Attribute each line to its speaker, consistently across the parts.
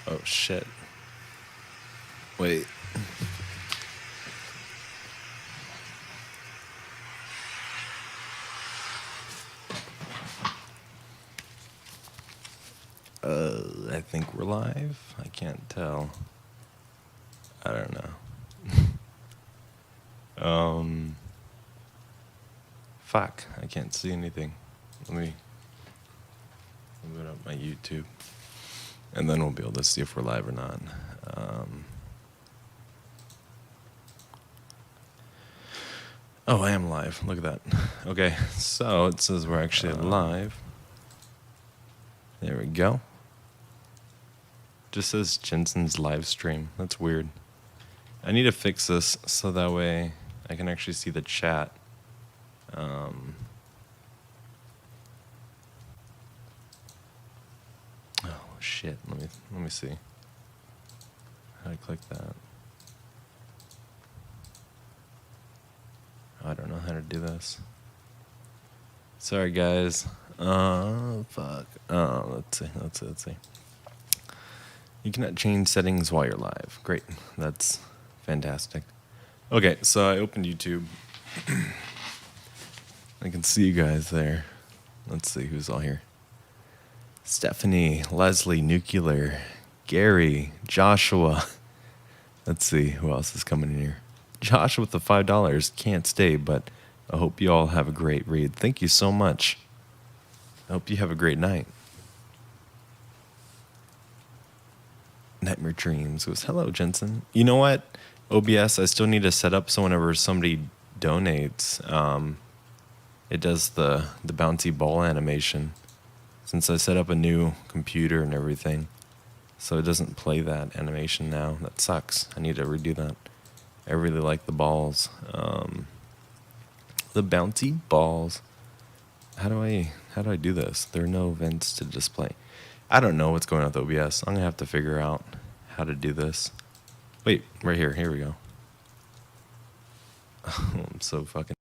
Speaker 1: Oh shit. Wait. I think we're live. I can't tell. I don't know. Fuck. I can't see anything. Let me open up my YouTube, and then we'll be able to see if we're live or not. Oh, I am live. Look at that. Okay, so it says we're actually live. There we go. Just says GenSen's live stream. That's weird. I need to fix this so that way I can actually see the chat. Oh shit! Let me see. How do I click that? I don't know how to do this. Sorry, guys. Fuck. Oh, let's see. You cannot change settings while you're live. Great. That's fantastic. Okay, so I opened YouTube. I can see you guys there. Let's see who's all here. Stephanie, Leslie, Nuclear, Gary, Joshua. Let's see who else is coming in here. Josh with the $5 can't stay, but I hope you all have a great read. Thank you so much. I hope you have a great night. Nightmare Dreams goes, hello, Jensen. You know what? OBS, I still need to set up so whenever somebody donates, it does the bouncy ball animation. Since I set up a new computer and everything, so it doesn't play that animation now. That sucks. I need to redo that. I really like the balls. The bouncy balls. How do I do this? There are no events to display. I don't know what's going on with OBS. I'm gonna have to figure out how to do this. Wait, right here. Here we go. I'm so fucking.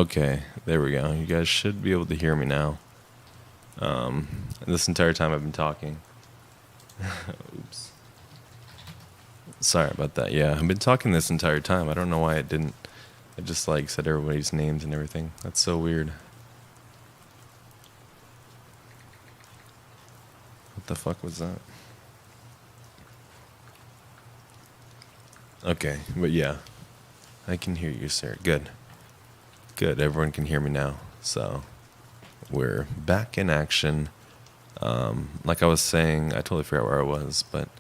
Speaker 1: Okay, there we go. You guys should be able to hear me now. This entire time I've been talking. Oops. Sorry about that. Yeah, I've been talking this entire time. I don't know why it didn't. It just like said everybody's names and everything. That's so weird. What the fuck was that? Okay, but yeah. I can hear you, sir. Good. Good. Everyone can hear me now. So we're back in action. Like I was saying, I totally forgot where I was, but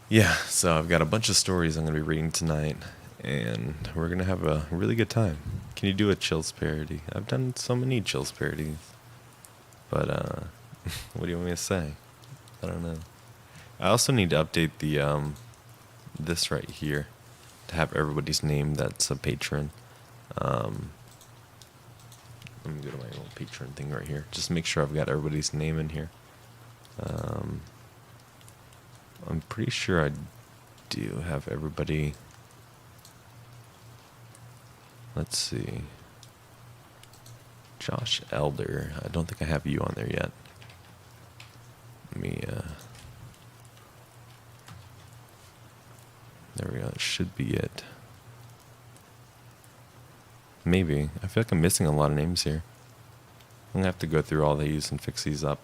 Speaker 1: yeah, so I've got a bunch of stories I'm going to be reading tonight, and we're going to have a really good time. Can you do a Chills parody? I've done so many Chills parodies, but what do you want me to say? I don't know. I also need to update the this right here to have everybody's name that's a patron. Let me go to my little patron thing right here. Just make sure I've got everybody's name in here. I'm pretty sure I do have everybody. Let's see. Josh Elder. I don't think I have you on there yet. Let me, there we go. It should be it. Maybe. I feel like I'm missing a lot of names here. I'm going to have to go through all these and fix these up.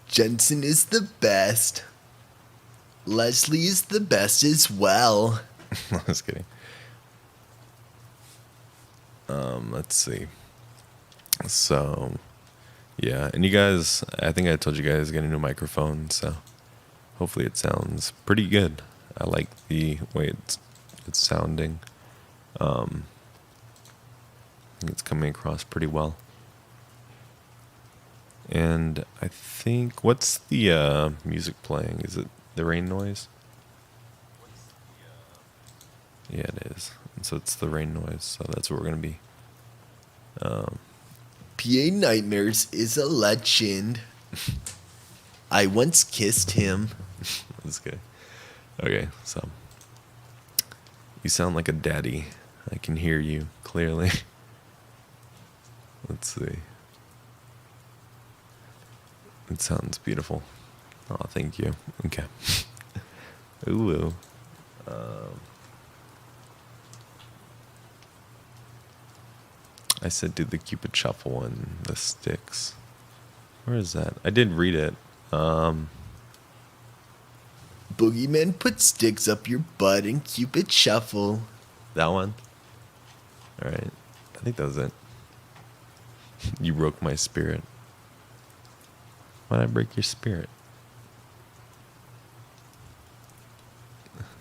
Speaker 2: GenSen is the best. Leslie is the best as well.
Speaker 1: I was kidding. Let's see. So, yeah. And you guys, I think I told you guys to get a new microphone, so hopefully it sounds pretty good. I like the way it's sounding. I think it's coming across pretty well. And I think, what's the music playing? Is it the rain noise? Yeah, it is. And so it's the rain noise, so that's what we're going to be.
Speaker 2: PA Nightmares is a legend. I once kissed him.
Speaker 1: That's good. Okay, so you sound like a daddy. I can hear you clearly. Let's see. It sounds beautiful. Oh, thank you. Okay. Ooh. I said do the Cupid Shuffle and the sticks. Where is that? I did read it.
Speaker 2: Boogeyman put sticks up your butt and Cupid Shuffle.
Speaker 1: That one? Alright. I think that was it. You broke my spirit. Why'd I break your spirit?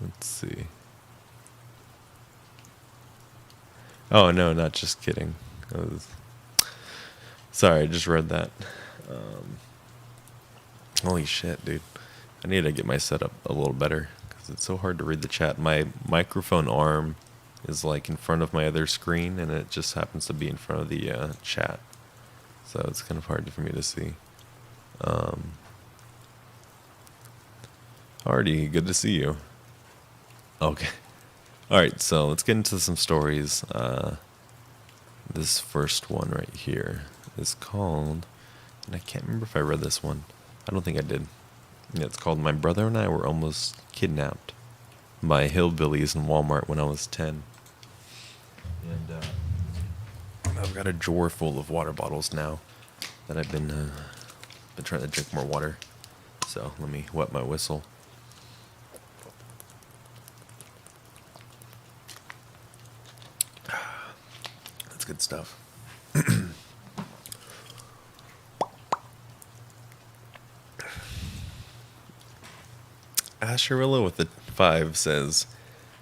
Speaker 1: Let's see. Oh, no, not just kidding. Sorry, I just read that. Holy shit, dude. I need to get my setup a little better because it's so hard to read the chat. My microphone arm is like in front of my other screen, and it just happens to be in front of the chat. So it's kind of hard for me to see. Alrighty, good to see you. Okay. Alright, so let's get into some stories. This first one right here is called, and I can't remember if I read this one. I don't think I did. Yeah, it's called My Brother and I Were Almost Kidnapped by Hillbillies in Walmart when I was 10. And I've got a drawer full of water bottles now that I've been trying to drink more water. So let me wet my whistle. That's good stuff. Asherilla with the 5 says,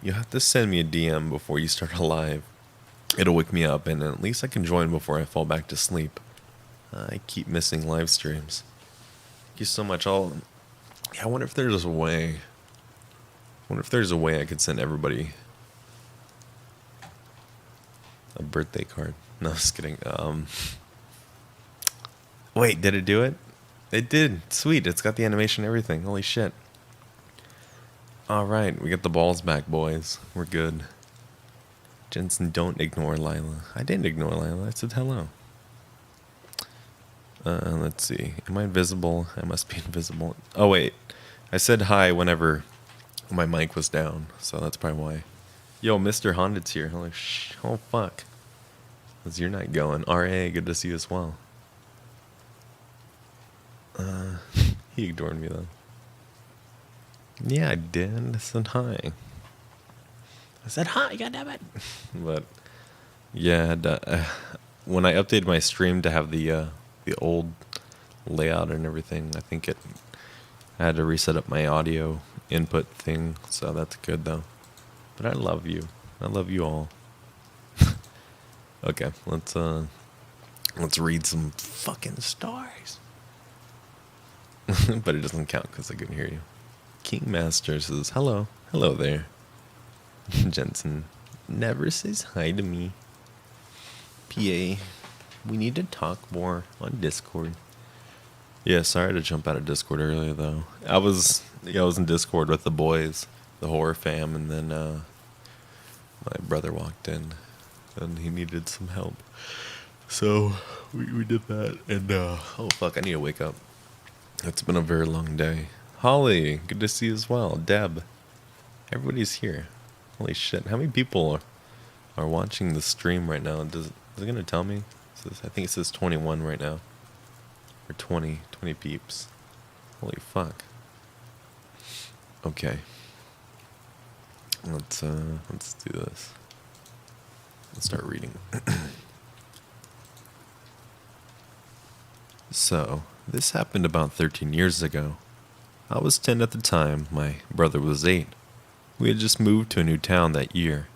Speaker 1: "You have to send me a DM before you start a live. It'll wake me up, and at least I can join before I fall back to sleep. I keep missing live streams. Thank you so much. I wonder if there's a way. I could send everybody a birthday card. No, just kidding. Wait, did it do it? It did. Sweet. It's got the animation and everything. Holy shit. All right, we got the balls back, boys. We're good. Jensen, don't ignore Lila. I didn't ignore Lila. I said hello. Let's see. Am I invisible? I must be invisible. Oh, wait. I said hi whenever my mic was down, so that's probably why. Yo, Mr. Hondit's here. I'm like, oh, fuck. How's your night going? R.A., good to see you as well. He ignored me, though. Yeah, I did. I said hi. I said hi, goddammit. But, yeah, when I updated my stream to have the old layout and everything, I think I had to reset up my audio input thing, so that's good, though. But I love you. I love you all. Okay, let's read some fucking stories. But it doesn't count because I couldn't hear you. King Master says, hello. Hello there. Jensen never says hi to me. PA, we need to talk more on Discord. Yeah, sorry to jump out of Discord earlier, though. I was in Discord with the boys, the horror fam, and then my brother walked in, and he needed some help. So we did that, and oh fuck, I need to wake up. It's been a very long day. Holly, good to see you as well. Deb, everybody's here. Holy shit, how many people are watching the stream right now? Is it gonna tell me? I think it says 21 right now, or 20 peeps. Holy fuck. Okay. Let's do this. Let's start reading. So, this happened about 13 years ago. I was 10 at the time, my brother was 8. We had just moved to a new town that year,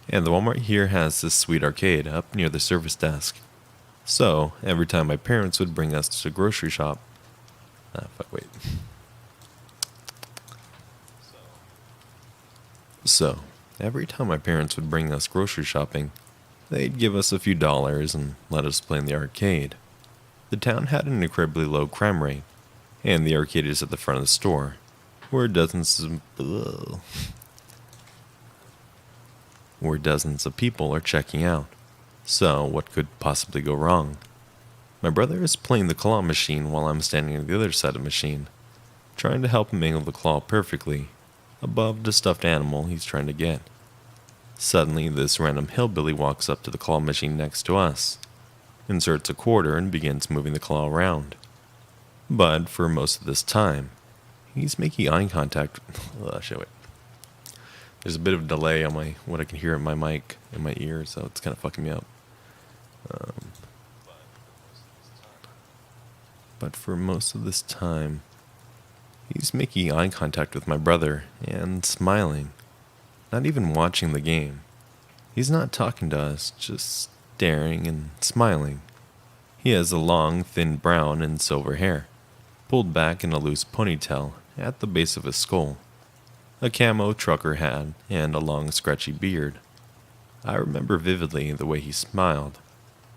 Speaker 1: and the Walmart here has this sweet arcade up near the service desk. So, every time my parents would bring us to the grocery shop... So, every time my parents would bring us grocery shopping, they'd give us a few dollars and let us play in the arcade. The town had an incredibly low crime rate, and the arcade is at the front of the store, where dozens of people are checking out. So, what could possibly go wrong? My brother is playing the claw machine while I'm standing on the other side of the machine, trying to help him angle the claw perfectly above the stuffed animal he's trying to get. Suddenly, this random hillbilly walks up to the claw machine next to us, inserts a quarter, and begins moving the claw around. But for most of this time, he's making eye contact. Wait. There's a bit of delay on what I can hear in my mic in my ear, so it's kind of fucking me up. But for most of this time, he's making eye contact with my brother and smiling, not even watching the game. He's not talking to us, just staring and smiling. He has a long, thin brown and silver hair, pulled back in a loose ponytail at the base of his skull, a camo trucker hat, and a long, scratchy beard. I remember vividly the way he smiled.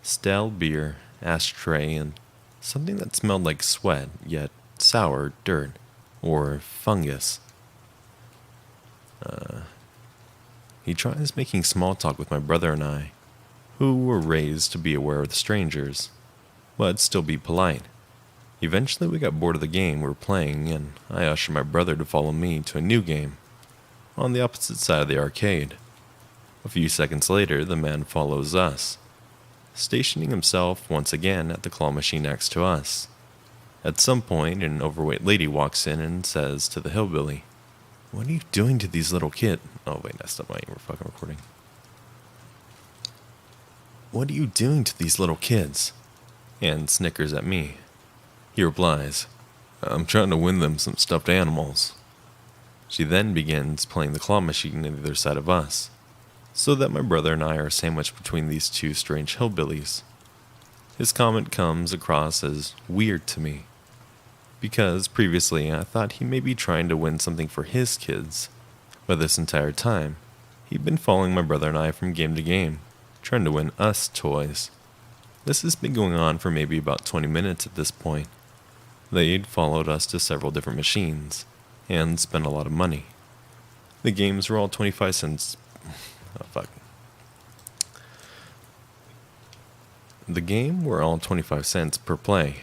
Speaker 1: Stale beer, ashtray, and something that smelled like sweat, yet sour dirt, or fungus. He tries making small talk with my brother and I, who were raised to be aware of the strangers, but still be polite. Eventually we got bored of the game we were playing, and I ushered my brother to follow me to a new game, on the opposite side of the arcade. A few seconds later, the man follows us, stationing himself once again at the claw machine next to us. At some point, an overweight lady walks in and says to the hillbilly, "What are you doing to these little kids?" Oh wait, that's not my we're fucking recording. "What are you doing to these little kids?" And snickers at me. He replies, "I'm trying to win them some stuffed animals." She then begins playing the claw machine on the other side of us, so that my brother and I are sandwiched between these two strange hillbillies. His comment comes across as weird to me, because previously I thought he may be trying to win something for his kids, but this entire time, he'd been following my brother and I from game to game, trying to win us toys. This has been going on for maybe about 20 minutes at this point. They'd followed us to several different machines, and spent a lot of money. The games were all 25 cents. Oh, fuck. The game were all 25 cents per play.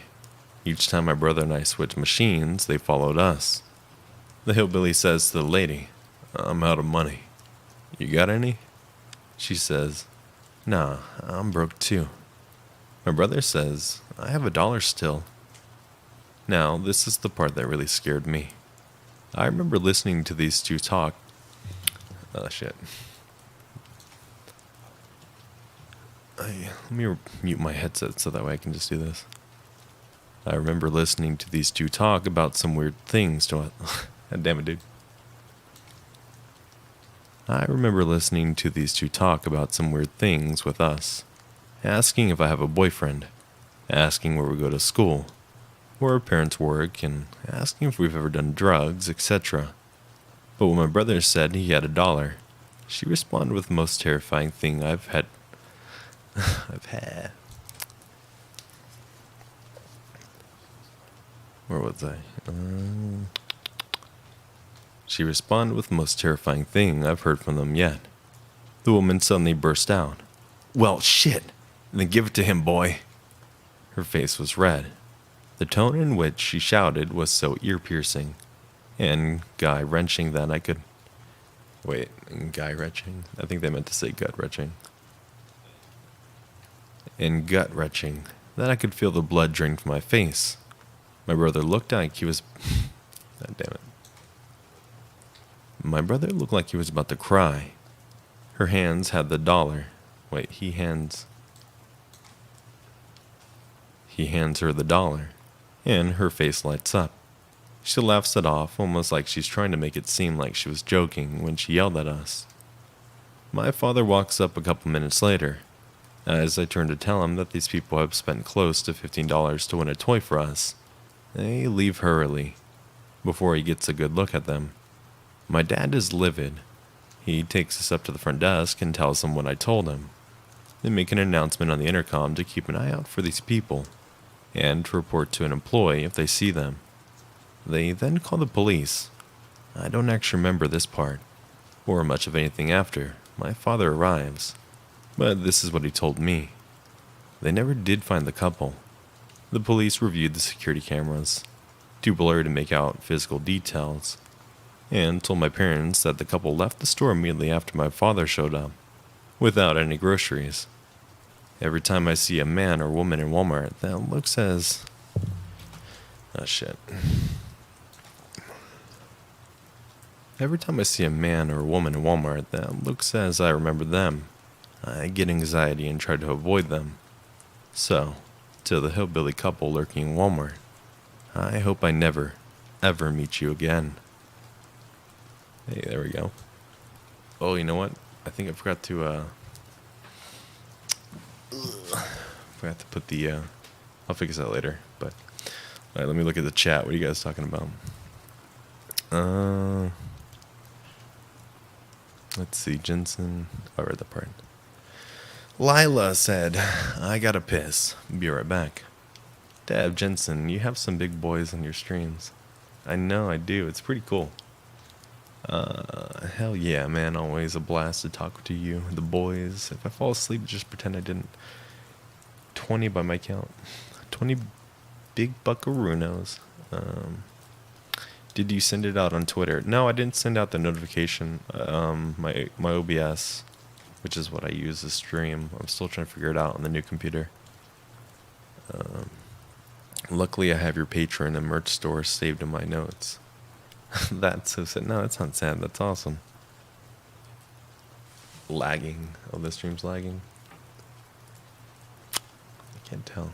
Speaker 1: Each time my brother and I switched machines, they followed us. The hillbilly says to the lady, "I'm out of money. You got any?" She says, "Nah, I'm broke too." My brother says, "I have $1 still." Now, this is the part that really scared me. I remember listening to these two talk. Oh, shit. Let me mute my headset so that way I can just do this. I remember listening to these two talk about some weird things to us. God damn it, dude. I remember listening to these two talk about some weird things with us. Asking if I have a boyfriend. Asking where we go to school. Where our parents work, and asking if we've ever done drugs, etc. But when my brother said he had $1, she responded with the most terrifying thing I've had. Where was I? She responded with the most terrifying thing I've heard from them yet. The woman suddenly burst out. "Well, shit! Then give it to him, boy!" Her face was red. The tone in which she shouted was so ear-piercing and guy-wrenching that I could... Wait, guy-wrenching? I think they meant to say gut-wrenching. And gut-wrenching that I could feel the blood drain from my face. My brother looked like he was... God damn it. My brother looked like he was about to cry. Her hands had the $1. Wait, he hands her the $1. And her face lights up. She laughs it off, almost like she's trying to make it seem like she was joking when she yelled at us. My father walks up a couple minutes later. As I turn to tell him that these people have spent close to $15 to win a toy for us, they leave hurriedly, before he gets a good look at them. My dad is livid. He takes us up to the front desk and tells them what I told him. They make an announcement on the intercom to keep an eye out for these people, and to report to an employee if they see them. They then call the police. I don't actually remember this part, or much of anything after. My father arrives, but this is what he told me. They never did find the couple. The police reviewed the security cameras, too blurry to make out physical details, and told my parents that the couple left the store immediately after my father showed up, without any groceries. Every time I see a man or woman in Walmart that looks as... Oh, shit. Every time I see a man or woman in Walmart that looks as I remember them, I get anxiety and try to avoid them. So, to the hillbilly couple lurking in Walmart, I hope I never, ever meet you again. Hey, there we go. Oh, you know what? I think I forgot to put the, I'll fix that later, but, alright, let me look at the chat. What are you guys talking about? Let's see, GenSen, I read that part. Lila said, "I gotta piss. Be right back." Dad, GenSen, you have some big boys on your streams. I know, I do. It's pretty cool. Hell yeah, man. Always a blast to talk to you, the boys. If I fall asleep, just pretend I didn't. 20 by my count. 20 big buckaroos. Did you send it out on Twitter? No, I didn't send out the notification. My OBS, which is what I use to stream. I'm still trying to figure it out on the new computer. Luckily, I have your Patreon and merch store saved in my notes. That's so sad. No, that's not sad. That's awesome. Lagging. Oh, the stream's lagging. I can't tell.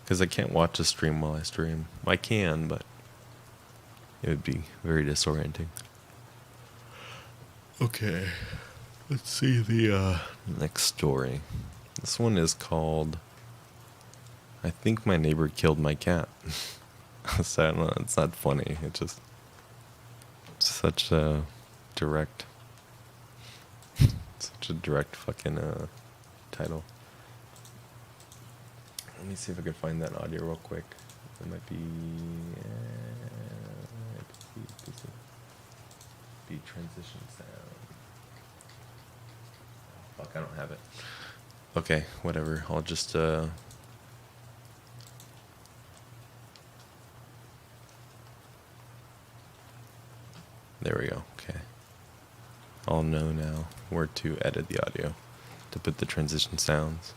Speaker 1: Because I can't watch a stream while I stream. I can, but it would be very disorienting. Okay. Let's see the next story. This one is called "I Think My Neighbor Killed My Cat." So I don't know, it's not funny. It's just such a direct fucking title. Let me see if I can find that audio real quick. It might be transition sound. Fuck, I don't have it. Okay, whatever. I'll just there we go. Okay. I'll know now where to edit the audio to put the transition sounds.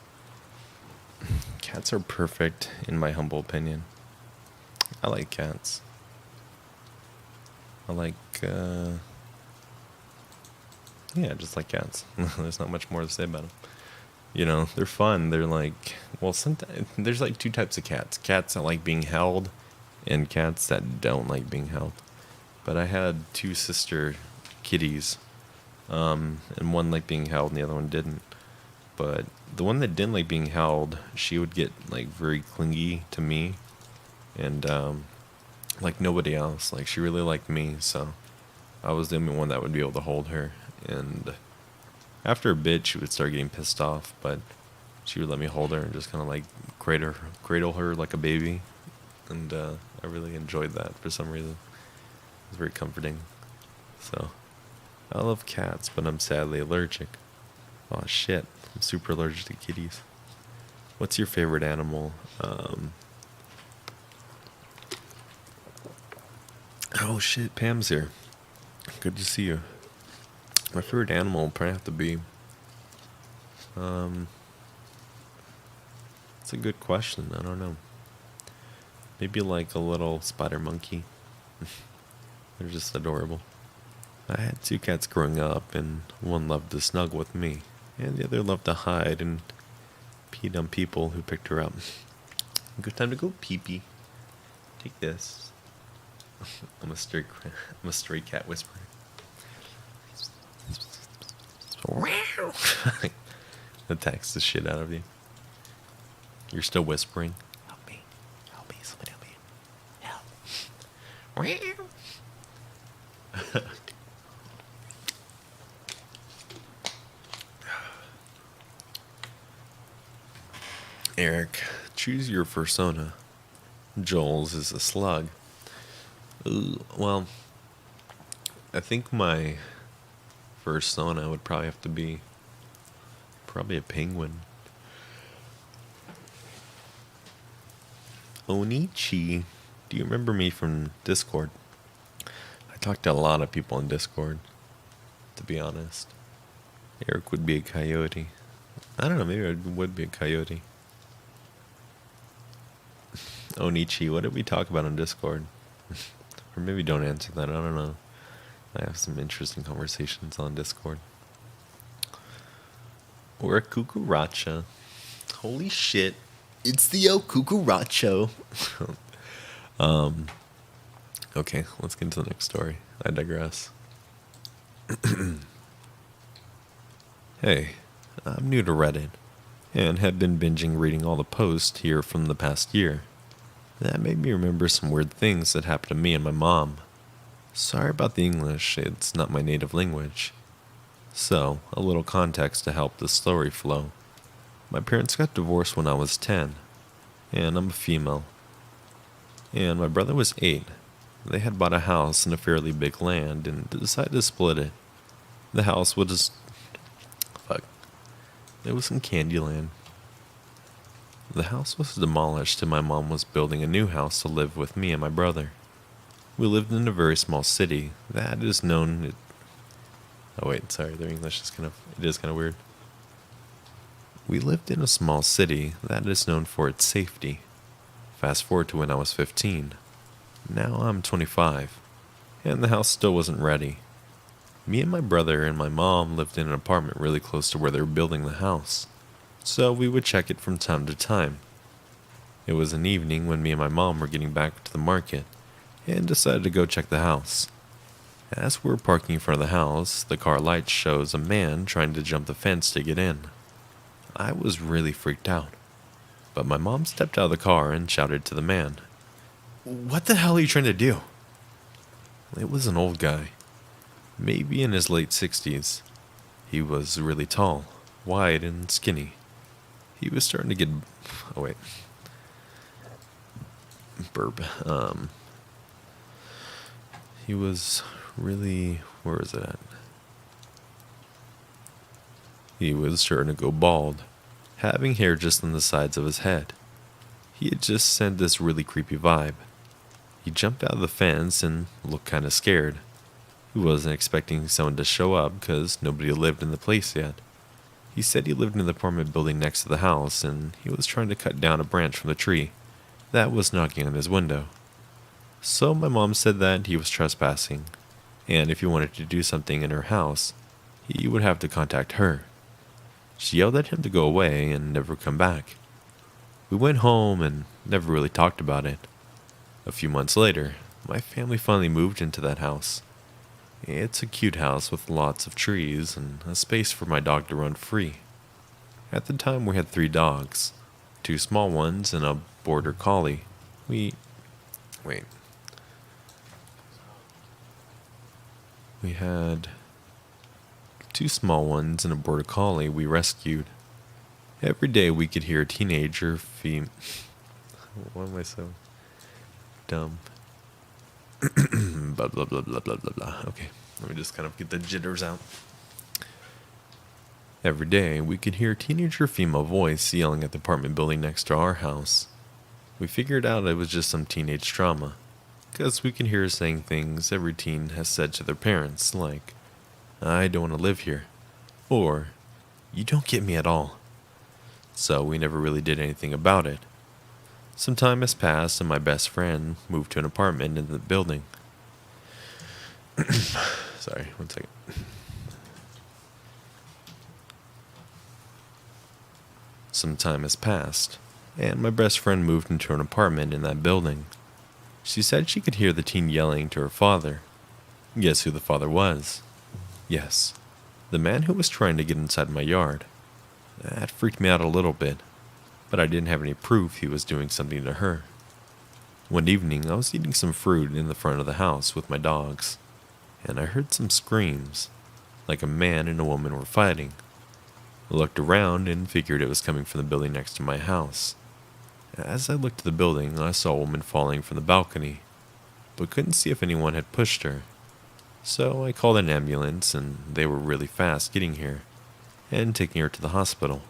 Speaker 1: Cats are perfect in my humble opinion. I like cats. I like yeah, just like cats. There's not much more to say about them. You know, they're fun. They're like, well, sometimes there's like two types of cats. Cats that like being held and cats that don't like being held. But I had two sister kitties, and one liked being held and the other one didn't. But the one that didn't like being held, she would get like very clingy to me, and like nobody else. Like she really liked me, so I was the only one that would be able to hold her. And after a bit, she would start getting pissed off, but she would let me hold her and just kind of like cradle her like a baby, and I really enjoyed that for some reason. It was very comforting. So I love cats, but I'm sadly allergic. Oh shit, I'm super allergic to kitties. What's your favorite animal? Oh shit, Pam's here. Good to see you. My favorite animal will probably have to be. It's a good question. I don't know. Maybe like a little spider monkey. They're just adorable. I had two cats growing up, and one loved to snuggle with me, and the other loved to hide and peed on people who picked her up. Good time to go pee pee. Take this. I'm a stray cat whisperer. Attacks the shit out of you. You're still whispering. Help me. Help me. Somebody help me. Help. Eric, choose your persona. Joel's is a slug. Well, I think my persona would probably have to be probably a penguin. Onichi, do you remember me from Discord? I talked to a lot of people on Discord, to be honest. Eric would be a coyote. I don't know, maybe I would be a coyote. Onichi, what did we talk about on Discord? Or maybe don't answer that, I don't know. I have some interesting conversations on Discord. Or a cucaracha. Holy shit.
Speaker 2: It's the O Cucaracho.
Speaker 1: Okay, let's get into the next story. I digress. Hey, I'm new to Reddit, and have been binging reading all the posts here from the past year. That made me remember some weird things that happened to me and my mom. Sorry about the English, it's not my native language. So, a little context to help the story flow. My parents got divorced when I was 10, and I'm a female. And my brother was 8. They had bought a house and a fairly big land and decided to split it. The house was it was in Candyland. The house was demolished and my mom was building a new house to live with me and my brother. We lived in a very small city that is known. Oh wait, sorry, their English is kind of weird. We lived in a small city that is known for its safety. Fast forward to when I was 15. Now I'm 25, and the house still wasn't ready. Me and my brother and my mom lived in an apartment really close to where they were building the house, so we would check it from time to time. It was an evening when me and my mom were getting back to the market, and decided to go check the house. As we were parking in front of the house, the car light shows a man trying to jump the fence to get in. I was really freaked out, but my mom stepped out of the car and shouted to the man, "What the hell are you trying to do?" It was an old guy, maybe in his late 60s. He was really tall, wide, and skinny. He was starting to get... Oh, wait. Burp. He was really... Where is it at? He was starting to go bald. having hair just on the sides of his head. He had just sent this really creepy vibe. He jumped out of the fence and looked kind of scared. He wasn't expecting someone to show up because nobody lived in the place yet. He said he lived in the apartment building next to the house and he was trying to cut down a branch from the tree that was knocking on his window. So my mom said that he was trespassing, and if he wanted to do something in her house, he would have to contact her. She yelled at him to go away and never come back. We went home and never really talked about it. A few months later, my family finally moved into that house. It's a cute house with lots of trees and a space for my dog to run free. At the time, we had 3 dogs, 2 small ones and a border collie. We had 2 small ones and a border collie we rescued. Every day we could hear a teenager Why am I so dumb? Blah, blah, blah, blah, blah, blah, blah. Okay, let me just kind of get the jitters out. Every day, we could hear a teenager female voice yelling at the apartment building next to our house. We figured out it was just some teenage drama, because we can hear her saying things every teen has said to their parents, like, "I don't want to live here," or, "You don't get me at all." So we never really did anything about it. Some time has passed and my best friend moved to an apartment in the building. Sorry, one second. Some time has passed, and my best friend moved into an apartment in that building. She said she could hear the teen yelling to her father. Guess who the father was? Yes, the man who was trying to get inside my yard. That freaked me out a little bit, but I didn't have any proof he was doing something to her. One evening, I was eating some fruit in the front of the house with my dogs, and I heard some screams, like a man and a woman were fighting. I looked around and figured it was coming from the building next to my house. As I looked at the building, I saw a woman falling from the balcony, but couldn't see if anyone had pushed her. So I called an ambulance, and they were really fast getting here and taking her to the hospital.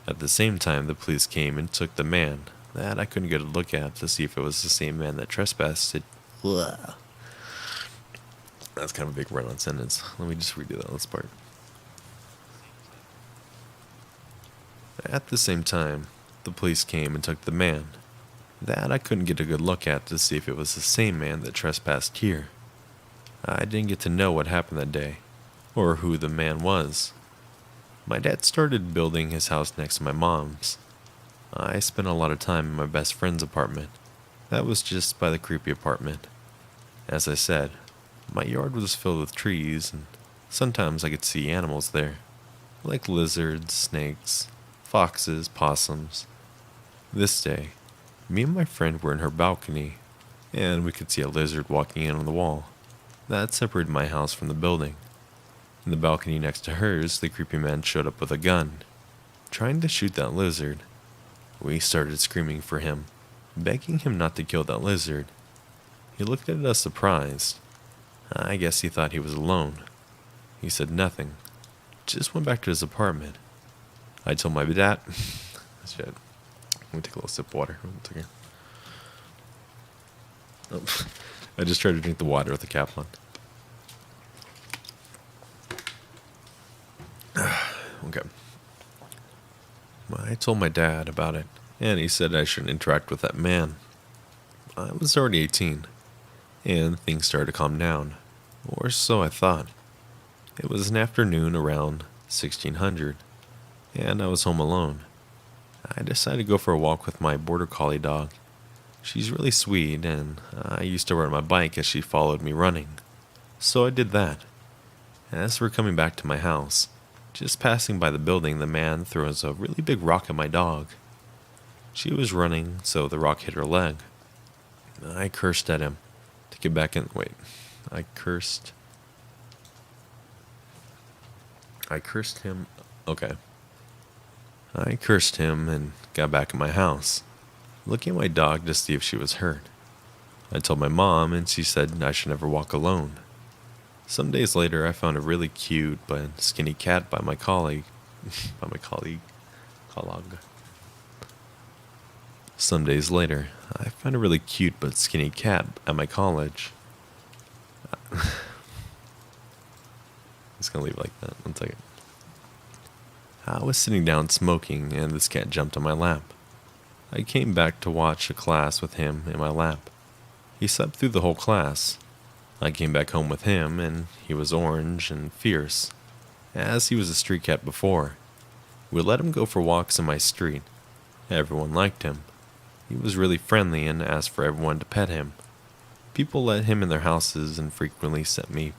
Speaker 1: At the same time, the police came and took the man that I couldn't get a look at to see if it was the same man that trespassed. That's kind of a big run-on sentence. Let me just redo that last part. At the same time, the police came and took the man that I couldn't get a good look at to see if it was the same man that trespassed here. I didn't get to know what happened that day, or who the man was. My dad started building his house next to my mom's. I spent a lot of time in my best friend's apartment. That was just by the creepy apartment. As I said, my yard was filled with trees, and sometimes I could see animals there, like lizards, snakes, foxes, possums. This day, me and my friend were in her balcony, and we could see a lizard walking in on the wall. That separated my house from the building. In the balcony next to hers, the creepy man showed up with a gun, trying to shoot that lizard. We started screaming for him, begging him not to kill that lizard. He looked at us surprised. I guess he thought he was alone. He said nothing, just went back to his apartment. I told my dad... Shit. Let me take a little sip of water. Oh, I just tried to drink the water with the cap on. Okay. I told my dad about it, and he said I shouldn't interact with that man. I was already 18, and things started to calm down, or so I thought. It was an afternoon around 1600, and I was home alone. I decided to go for a walk with my border collie dog. She's really sweet, and I used to ride my bike as she followed me running. So I did that. As we're coming back to my house, just passing by the building, the man throws a really big rock at my dog. She was running, so the rock hit her leg. I cursed at him to get back in. I cursed him. Okay. I cursed him and got back in my house, looking at my dog to see if she was hurt. I told my mom, and she said I should never walk alone. Some days later, I found a really cute but skinny cat by my colleague. Kalog. Some days later, I found a really cute but skinny cat at my college. Just gonna leave it like that. 1 second. I was sitting down smoking, and this cat jumped on my lap. I came back to watch a class with him in my lap. He slept through the whole class. I came back home with him, and he was orange and fierce, as he was a street cat before. We let him go for walks in my street. Everyone liked him. He was really friendly and asked for everyone to pet him. People let him in their houses and frequently sent me...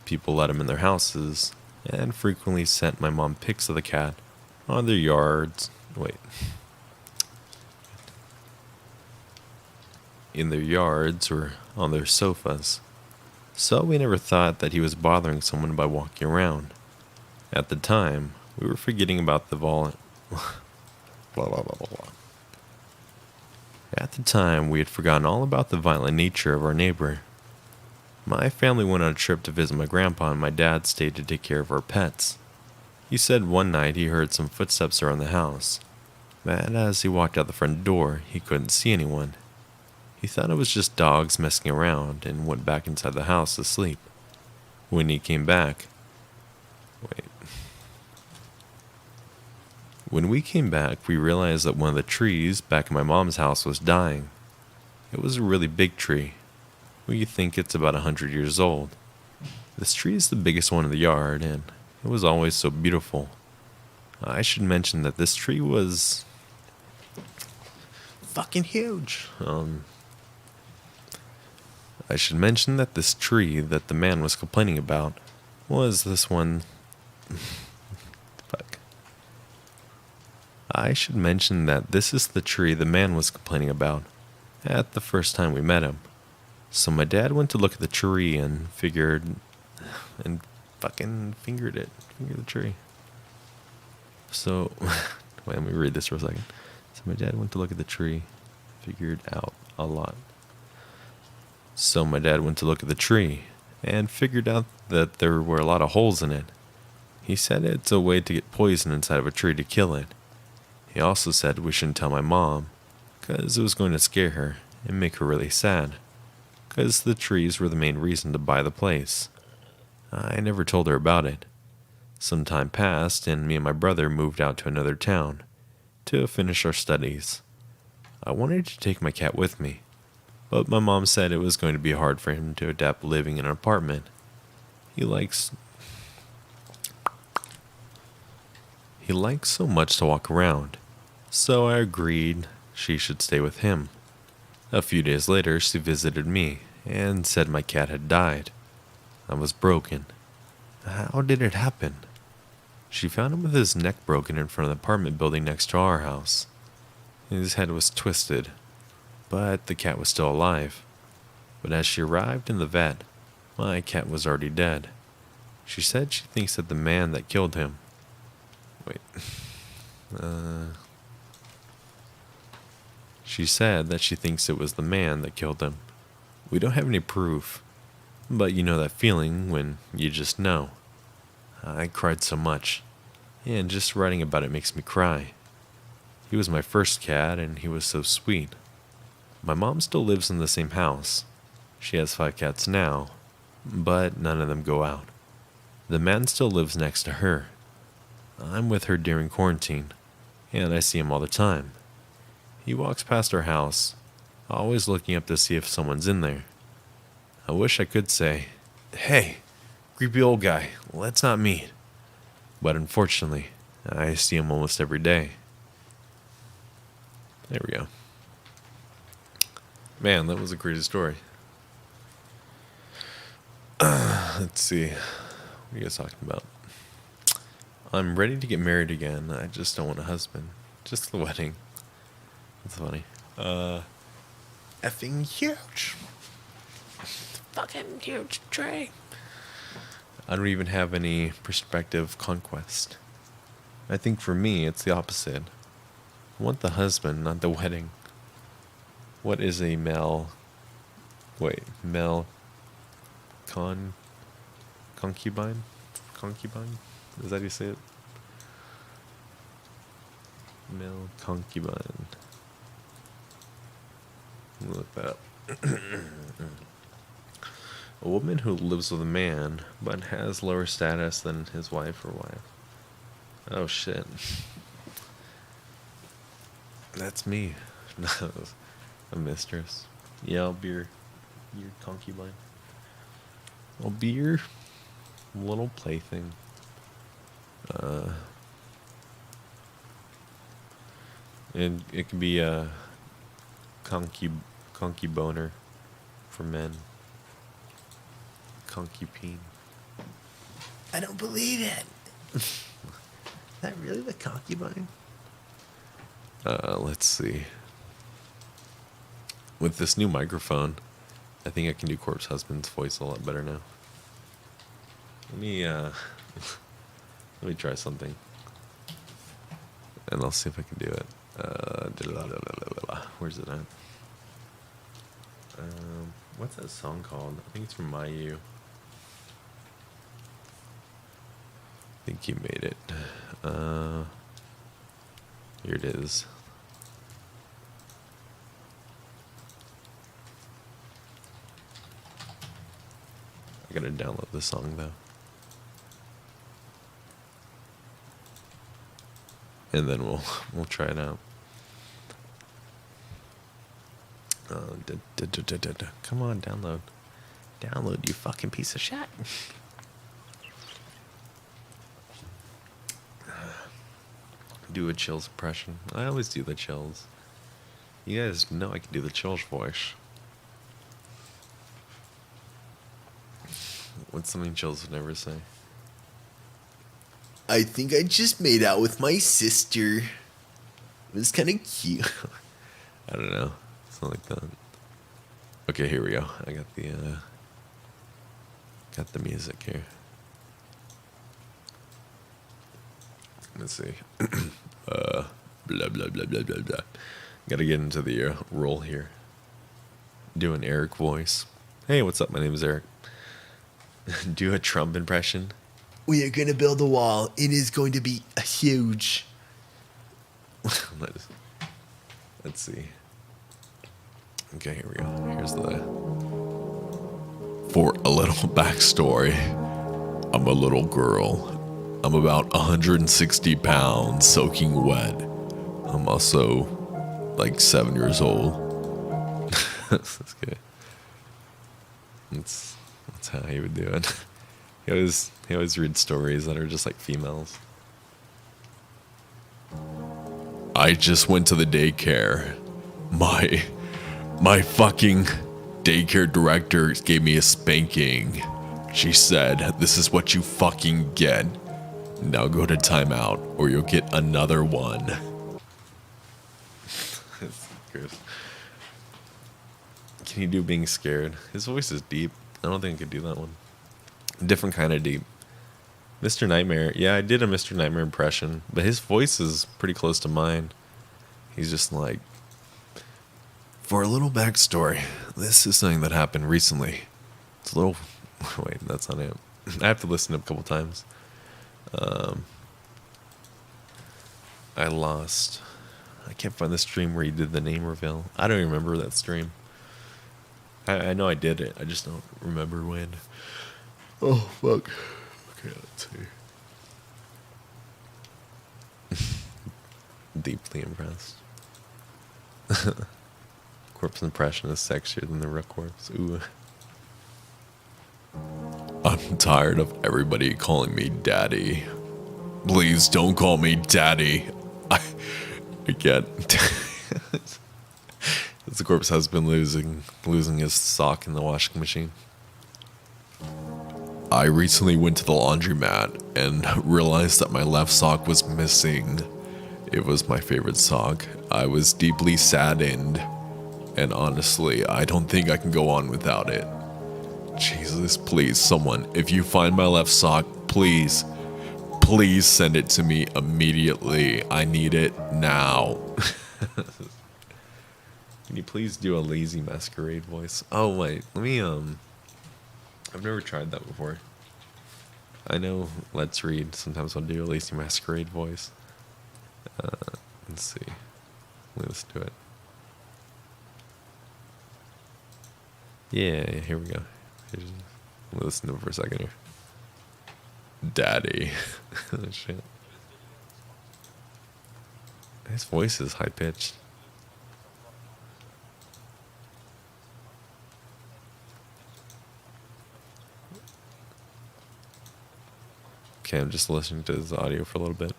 Speaker 1: People let him in their houses and frequently sent my mom pics of the cat on their yards. In their yards or on their sofas. So we never thought that he was bothering someone by walking around. At the time, we were forgetting about the blah, blah, blah, blah, blah. At the time, we had forgotten all about the violent nature of our neighbor. My family went on a trip to visit my grandpa, and my dad stayed to take care of our pets. He said one night he heard some footsteps around the house, but as he walked out the front door, he couldn't see anyone. He thought it was just dogs messing around and went back inside the house to sleep. When he came back... When we came back, we realized that one of the trees back in my mom's house was dying. It was a really big tree. We think it's about 100 years old. This tree is the biggest one in the yard, and it was always so beautiful. I should mention that this tree was fucking huge. I should mention that this tree that the man was complaining about was this one. I should mention that this is the tree the man was complaining about at the first time we met him. So my dad went to look at the tree and fingered it. Fingered the tree. So, wait, let me read this for a second. So my dad went to look at the tree, figured out a lot. So my dad went to look at the tree and figured out that there were a lot of holes in it. He said it's a way to get poison inside of a tree to kill it. He also said we shouldn't tell my mom, because it was going to scare her and make her really sad, because the trees were the main reason to buy the place. I never told her about it. Some time passed, and me and my brother moved out to another town to finish our studies. I wanted to take my cat with me, but my mom said it was going to be hard for him to adapt living in an apartment. He likes so much to walk around, so I agreed she should stay with him. A few days later, she visited me and said my cat had died. I was broken. How did it happen? She found him with his neck broken in front of the apartment building next to our house. His head was twisted, but the cat was still alive. But as she arrived in the vet, my cat was already dead. She said she thinks that the man that killed him... She said that she thinks it was the man that killed him. We don't have any proof, but you know that feeling when you just know. I cried so much, and just writing about it makes me cry. He was my first cat, and he was so sweet. My mom still lives in the same house. She has 5 cats now, but none of them go out. The man still lives next to her. I'm with her during quarantine, and I see him all the time. He walks past our house, always looking up to see if someone's in there. I wish I could say, "Hey, creepy old guy, let's not meet." But unfortunately, I see him almost every day. There we go. Man, that was a crazy story. Let's see. What are you guys talking about? I'm ready to get married again. I just don't want a husband. Just the wedding. That's funny.
Speaker 2: Effing huge.
Speaker 1: Fucking huge tray. I don't even have any prospective conquest. I think for me, it's the opposite. I want the husband, not the wedding. What is a male... concubine? concubine? Is that how you say it? Male concubine. Let me look that up. A woman who lives with a man but has lower status than his wife or wife. Oh shit. That's me. A mistress. Yeah, I'll be your concubine. I'll be your little plaything. And it can be a concuboner for men. Concubine.
Speaker 2: I don't believe it. Is that really the concubine?
Speaker 1: Let's see. With this new microphone, I think I can do Corpse Husband's voice a lot better now. Let me try something. And I'll see if I can do it. Where's it at? What's that song called? I think it's from Mayu. I think you made it. Here it is. I gotta download the song though. And then we'll try it out. Come on, download. Download, you fucking piece of shit. Do a Chills impression. I always do the Chills. You guys know I can do the Chills voice. What's something Chills would never say?
Speaker 2: I think I just made out with my sister. It was kind of cute.
Speaker 1: I don't know. Something like that. Okay, here we go. I got the music here. Let's see. Blah blah blah blah blah blah. Gotta get into the role here. Do an Eric voice. Hey, what's up? My name is Eric. Do a Trump impression.
Speaker 2: We are going to build a wall. It is going to be huge.
Speaker 1: Let's see. Okay, here we go. Here's For a little backstory, I'm a little girl. I'm about 160 pounds, soaking wet. I'm also like 7 years old. That's good. That's how he would do it. He always reads stories that are just like females. I just went to the daycare. My fucking daycare director gave me a spanking. She said, "This is what you fucking get. Now go to timeout or you'll get another one." That's gross. Can you do being scared? His voice is deep. I don't think I could do that one. Different kind of deep. Mr. Nightmare. Yeah, I did a Mr. Nightmare impression, but his voice is pretty close to mine. He's just like, for a little backstory, this is something that happened recently. It's a little... Wait, that's not it. I have to listen to it a couple times. I can't find the stream where you did the name reveal. I don't even remember that stream. I know I did it. I just don't remember when. Oh, fuck. Okay, let's see. Deeply impressed. Corpse impression is sexier than the real corpse. Ooh. I'm tired of everybody calling me daddy. Please don't call me daddy. I get... The corpse husband losing his sock in the washing machine. I recently went to the laundromat and realized that my left sock was missing. It was my favorite sock. I was deeply saddened, and honestly, I don't think I can go on without it. Jesus, please, someone, if you find my left sock, please send it to me immediately. I need it now. Can you please do a lazy masquerade voice? Oh, wait, let me, I've never tried that before. I know Let's Read. Sometimes I'll do a Lazy Masquerade voice. Let's see. Let's do it. Yeah, here we go. Listen to it for a second here. Daddy. Oh, shit. His voice is high pitched. Okay, I'm just listening to his audio for a little bit.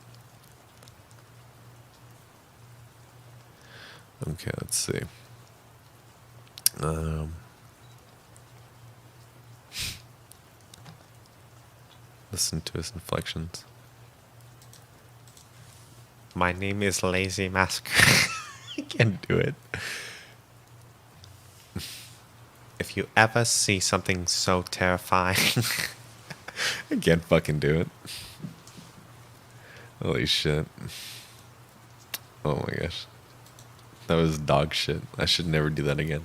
Speaker 1: Okay, let's see. Listen to his inflections. My name is Lazy Masquerade. I can't do it. If you ever see something so terrifying, I can't fucking do it. Holy shit. Oh my gosh. That was dog shit. I should never do that again.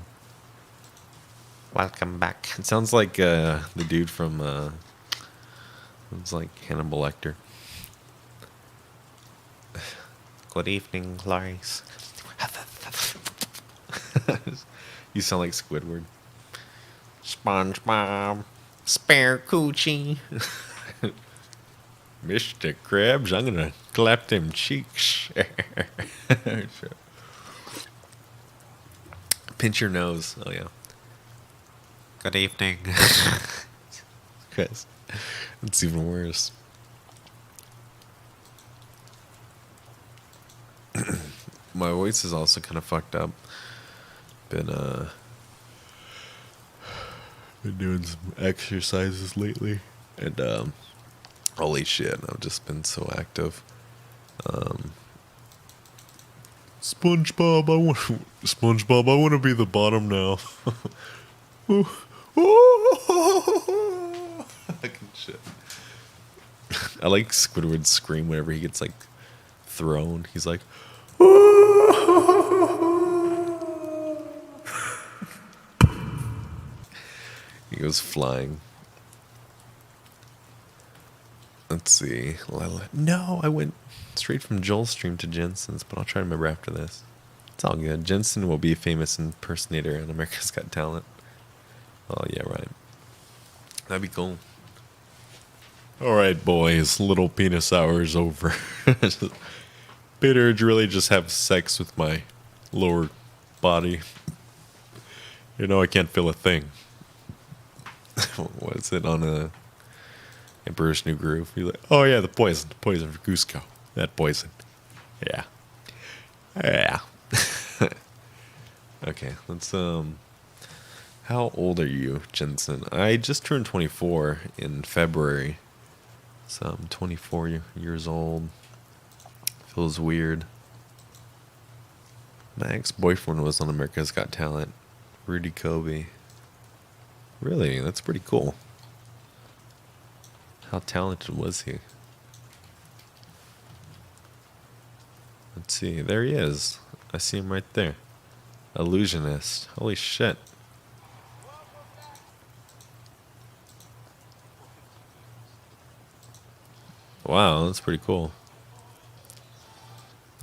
Speaker 1: Welcome back. It sounds like the dude from it's like Hannibal Lecter. Good evening, Clarice. You sound like Squidward. SpongeBob. Spare coochie. Mr. Krabs, I'm gonna clap them cheeks. Pinch your nose. Oh yeah. Good evening. Chris. It's even worse. My voice is also kind of fucked up. Been doing some exercises lately, and holy shit, I've just been so active. SpongeBob, I want to be the bottom now. Fucking shit. I like Squidward's scream whenever he gets like thrown. He's like, he goes flying. Let's see. No, I went straight from Joel's stream to GenSen's, but I'll try to remember after this. It's all good. GenSen will be a famous impersonator on America's Got Talent. Oh, yeah, right. That'd be cool. All right, boys. Little penis hour is over. Peter, did you really just have sex with my lower body? You know, I can't feel a thing. What is it on a Emperor's New Groove? You're like, oh yeah, the poison for Cusco. That poison. Yeah. Yeah. Okay, let's how old are you, GenSen? I just turned 24 in February. So I'm 24 years old. Feels weird. My ex-boyfriend was on America's Got Talent. Rudy Kobe. Really? That's pretty cool. How talented was he? Let's see. There he is. I see him right there. Illusionist. Holy shit. Wow, that's pretty cool.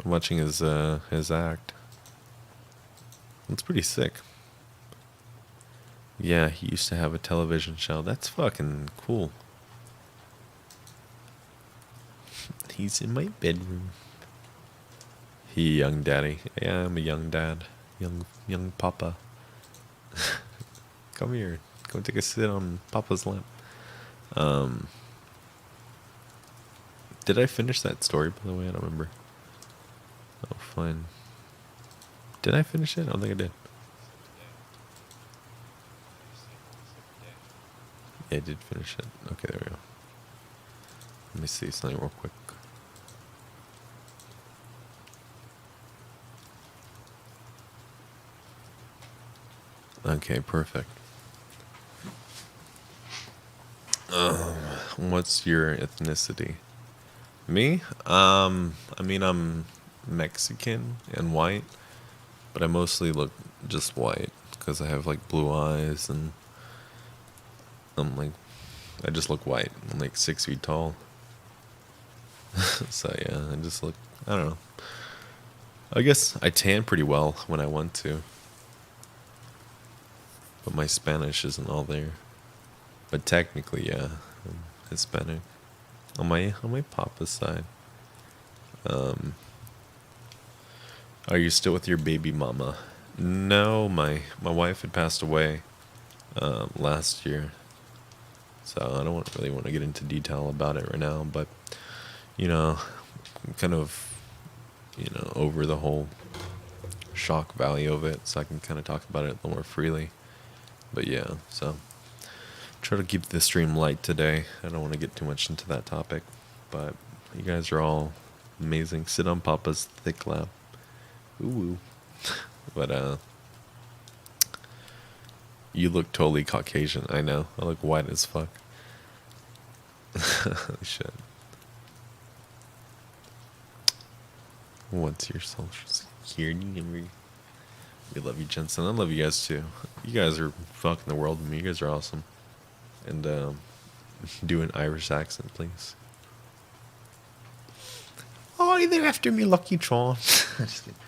Speaker 1: I'm watching his act. That's pretty sick. Yeah, he used to have a television show. That's fucking cool. He's in my bedroom. He young daddy. Yeah, I'm a young dad. Young papa. Come here. Go take a sit on papa's lap. Did I finish that story, by the way? I don't remember. Oh, fine. Did I finish it? I don't think I did. Yeah, I did finish it. Okay, there we go. Let me see something real quick. Okay, perfect. What's your ethnicity? Me? I mean, I'm Mexican and white, but I mostly look just white because I have like blue eyes and I'm like I just look white. I'm like 6 feet tall. So yeah, I just look. I don't know. I guess I tan pretty well when I want to, but my Spanish isn't all there. But technically, yeah, I'm Hispanic on my papa's side. Are you still with your baby mama? No, my wife had passed away last year, so I don't really want to get into detail about it right now. But I'm kind of over the whole shock value of it, so I can kind of talk about it a little more freely. But yeah, so try to keep the stream light today. I don't want to get too much into that topic, but you guys are all amazing. Sit on Papa's thick lap. Ooh. But you look totally Caucasian. I know. I look white as fuck. Holy shit. What's your social security number? We love you, GenSen. I love you guys too. You guys are fucking the world with me. You guys are awesome. And do an Irish accent, please. Oh, they're after me, Lucky Charm. Just kidding.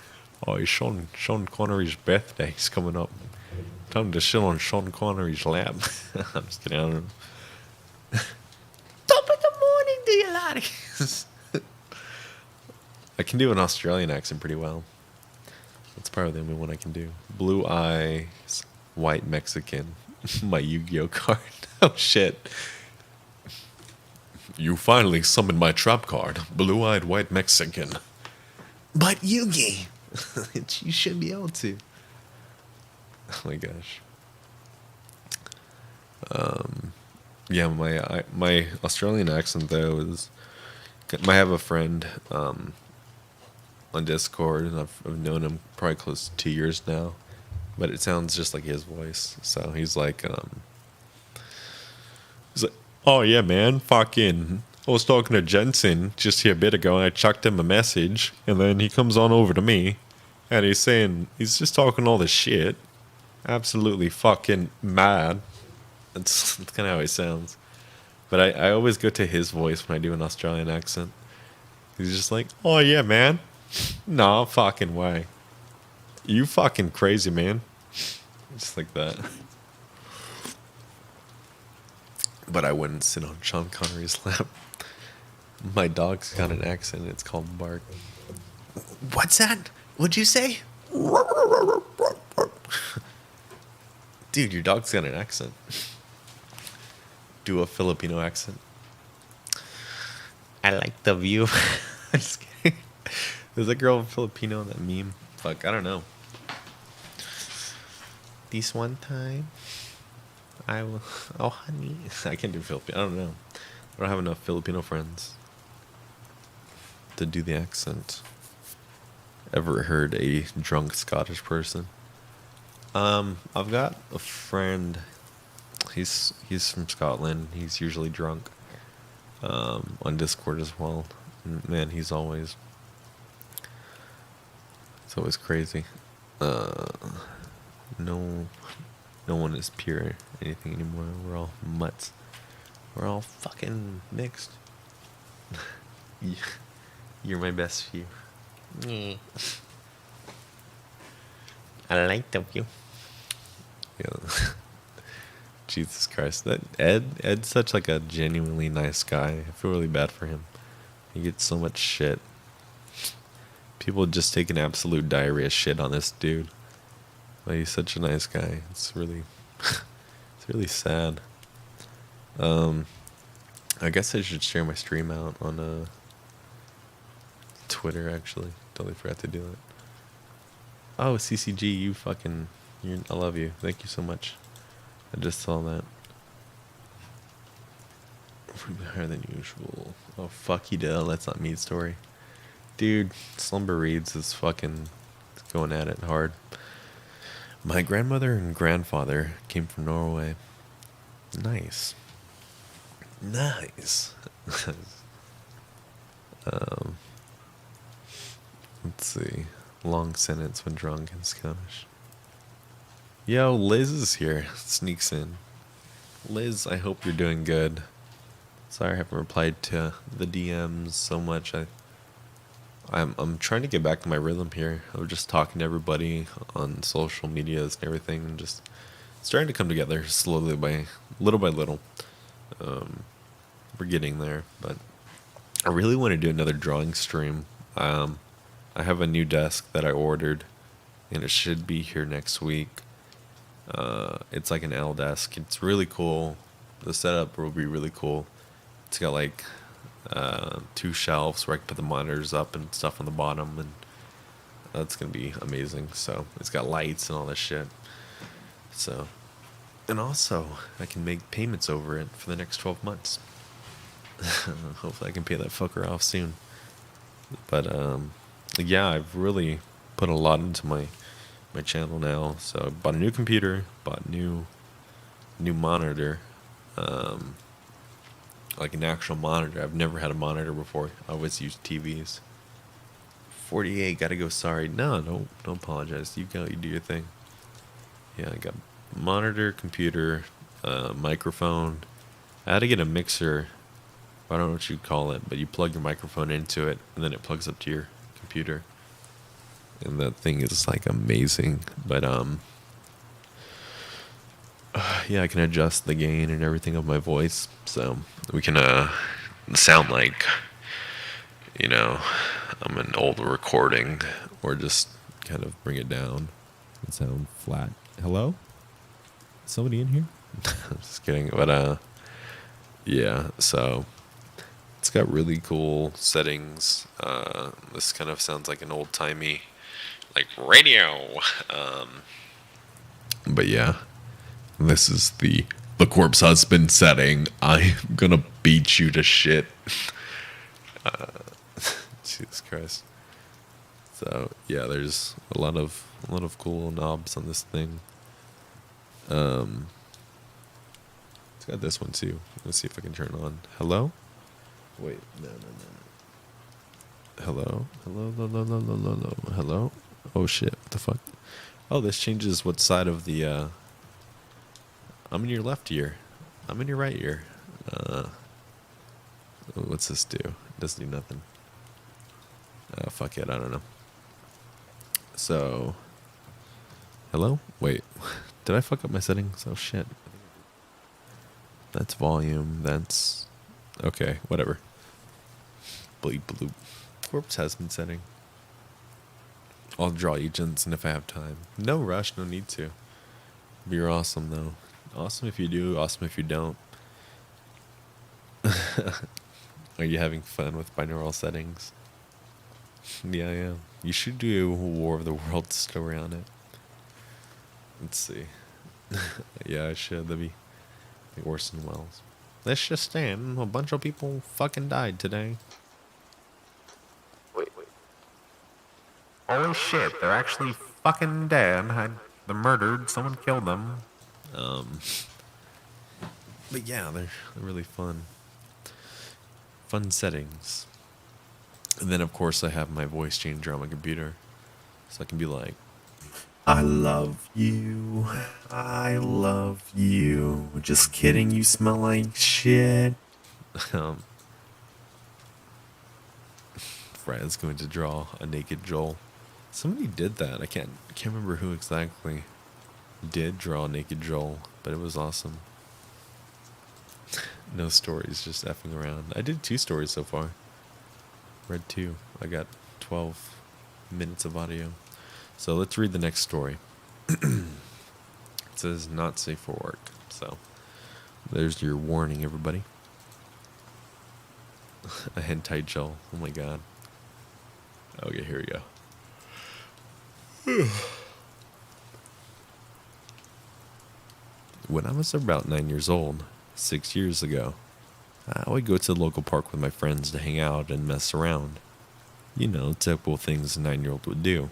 Speaker 1: Oh, it's Sean Connery's birthday's coming up. Time to sit on Sean Connery's lap. I'm just kidding. I don't know. Top of the morning, do you like? I can do an Australian accent pretty well. That's probably the only one I can do. Blue eyes, white Mexican. My Yu-Gi-Oh card. Oh shit. You finally summoned my trap card. Blue-eyed white Mexican. But Yugi, you should be able to. Oh my gosh. Yeah, my Australian accent though is. I have a friend on Discord, and I've known him probably close to 2 years now, but it sounds just like his voice. So he's like, oh yeah, man, fucking. I was talking to GenSen just here a bit ago, and I chucked him a message, and then he comes on over to me, and he's just talking all this shit, absolutely fucking mad. That's kind of how he sounds. But I always go to his voice when I do an Australian accent. He's just like, oh yeah, man. Nah, fucking way. You fucking crazy, man. Just like that. But I wouldn't sit on Sean Connery's lap. My dog's got an accent. It's called Bark. What's that? What'd you say? Dude, your dog's got an accent. Do a Filipino accent. I like the view. I'm just kidding. There's a girl Filipino in that meme. Fuck, I don't know. This one time, I will. Oh, honey. I can't do Filipino. I don't know. I don't have enough Filipino friends to do the accent. Ever heard a drunk Scottish person? I've got a friend. He's from Scotland. He's usually drunk. On Discord as well. And man, it's always crazy. No one is pure anything anymore. We're all mutts. We're all fucking mixed. You're my best few. I like the view. Yeah. Jesus Christ. That Ed's such like a genuinely nice guy. I feel really bad for him. He gets so much shit. People just take an absolute diarrhea shit on this dude. But he's such a nice guy. It's really it's really sad. I guess I should share my stream out on Twitter actually. Totally forgot to do it. Oh, CCG, I love you. Thank you so much. I just saw that. Higher than usual. Oh, fuck you, Dale. That's not me story. Dude, Slumber Reads is fucking going at it hard. My grandmother and grandfather came from Norway. Nice. Nice. Let's see. Long sentence when drunk in Scottish. Yo, Liz is here. Sneaks in. Liz, I hope you're doing good. Sorry I haven't replied to the DMs so much. I'm trying to get back to my rhythm here. I was just talking to everybody on social medias and everything, and just starting to come together slowly by little. We're getting there, but I really want to do another drawing stream. I have a new desk that I ordered, and it should be here next week. It's like an L desk. It's really cool. The setup will be really cool. It's got like two shelves where I can put the monitors up and stuff on the bottom, and that's gonna be amazing. So it's got lights and all this shit. So, and also I can make payments over it for the next 12 months. Hopefully I can pay that fucker off soon. But yeah, I've really put a lot into my channel now. So I bought a new computer, bought a new monitor, like an actual monitor. I've never had a monitor before. I always used TVs. 48, gotta go. Sorry, no, don't apologize. You go, you do your thing. Yeah, I got monitor, computer, microphone. I had to get a mixer. I don't know what you'd call it, but you plug your microphone into it, and then it plugs up to your computer. And that thing is like amazing. But yeah, I can adjust the gain and everything of my voice, so we can sound like, you know, I'm an old recording, or just kind of bring it down and sound flat. Hello? Somebody in here? Just kidding. But yeah, so it's got really cool settings. This kind of sounds like an old-timey, like, radio. But yeah, this is the corpse husband setting. I'm gonna beat you to shit. Jesus Christ. So yeah, there's a lot of cool knobs on this thing. It's got this one too. Let's see if I can turn it on. Hello? Wait, no. Hello? Hello? Oh shit, what the fuck? Oh, this changes what side of the, I'm in your left ear. I'm in your right ear. What's this do? It doesn't do nothing. Fuck it, I don't know. So, hello? Wait, did I fuck up my settings? Oh shit. That's volume, that's... Okay, whatever. Bleep bloop. Corpse has been setting. I'll draw you, GenSen, if I have time. No rush, no need to. You're awesome, though. Awesome if you do, awesome if you don't. Are you having fun with binaural settings? Yeah. You should do a War of the Worlds story on it. Let's see. Yeah, I should. That'd be Orson Welles. Let's just stand. A bunch of people fucking died today. Wait. Holy shit, they're actually fucking dead. They're murdered. Someone killed them. But yeah, they're really fun. Fun settings. And then, of course, I have my voice changer on my computer. So I can be like, I love you. I love you. Just kidding, you smell like shit. Fred's going to draw a naked Joel. Somebody did that. I can't remember who exactly did draw a naked Joel, but it was awesome. No stories, just effing around. I did 2 stories so far. Read 2. I got 12 minutes of audio. So let's read the next story. It says not safe for work. So there's your warning, everybody. A hentai Joel. Oh my god. Okay, here we go. When I was about 9 years old, 6 years ago, I would go to the local park with my friends to hang out and mess around. You know, typical things a 9-year-old would do.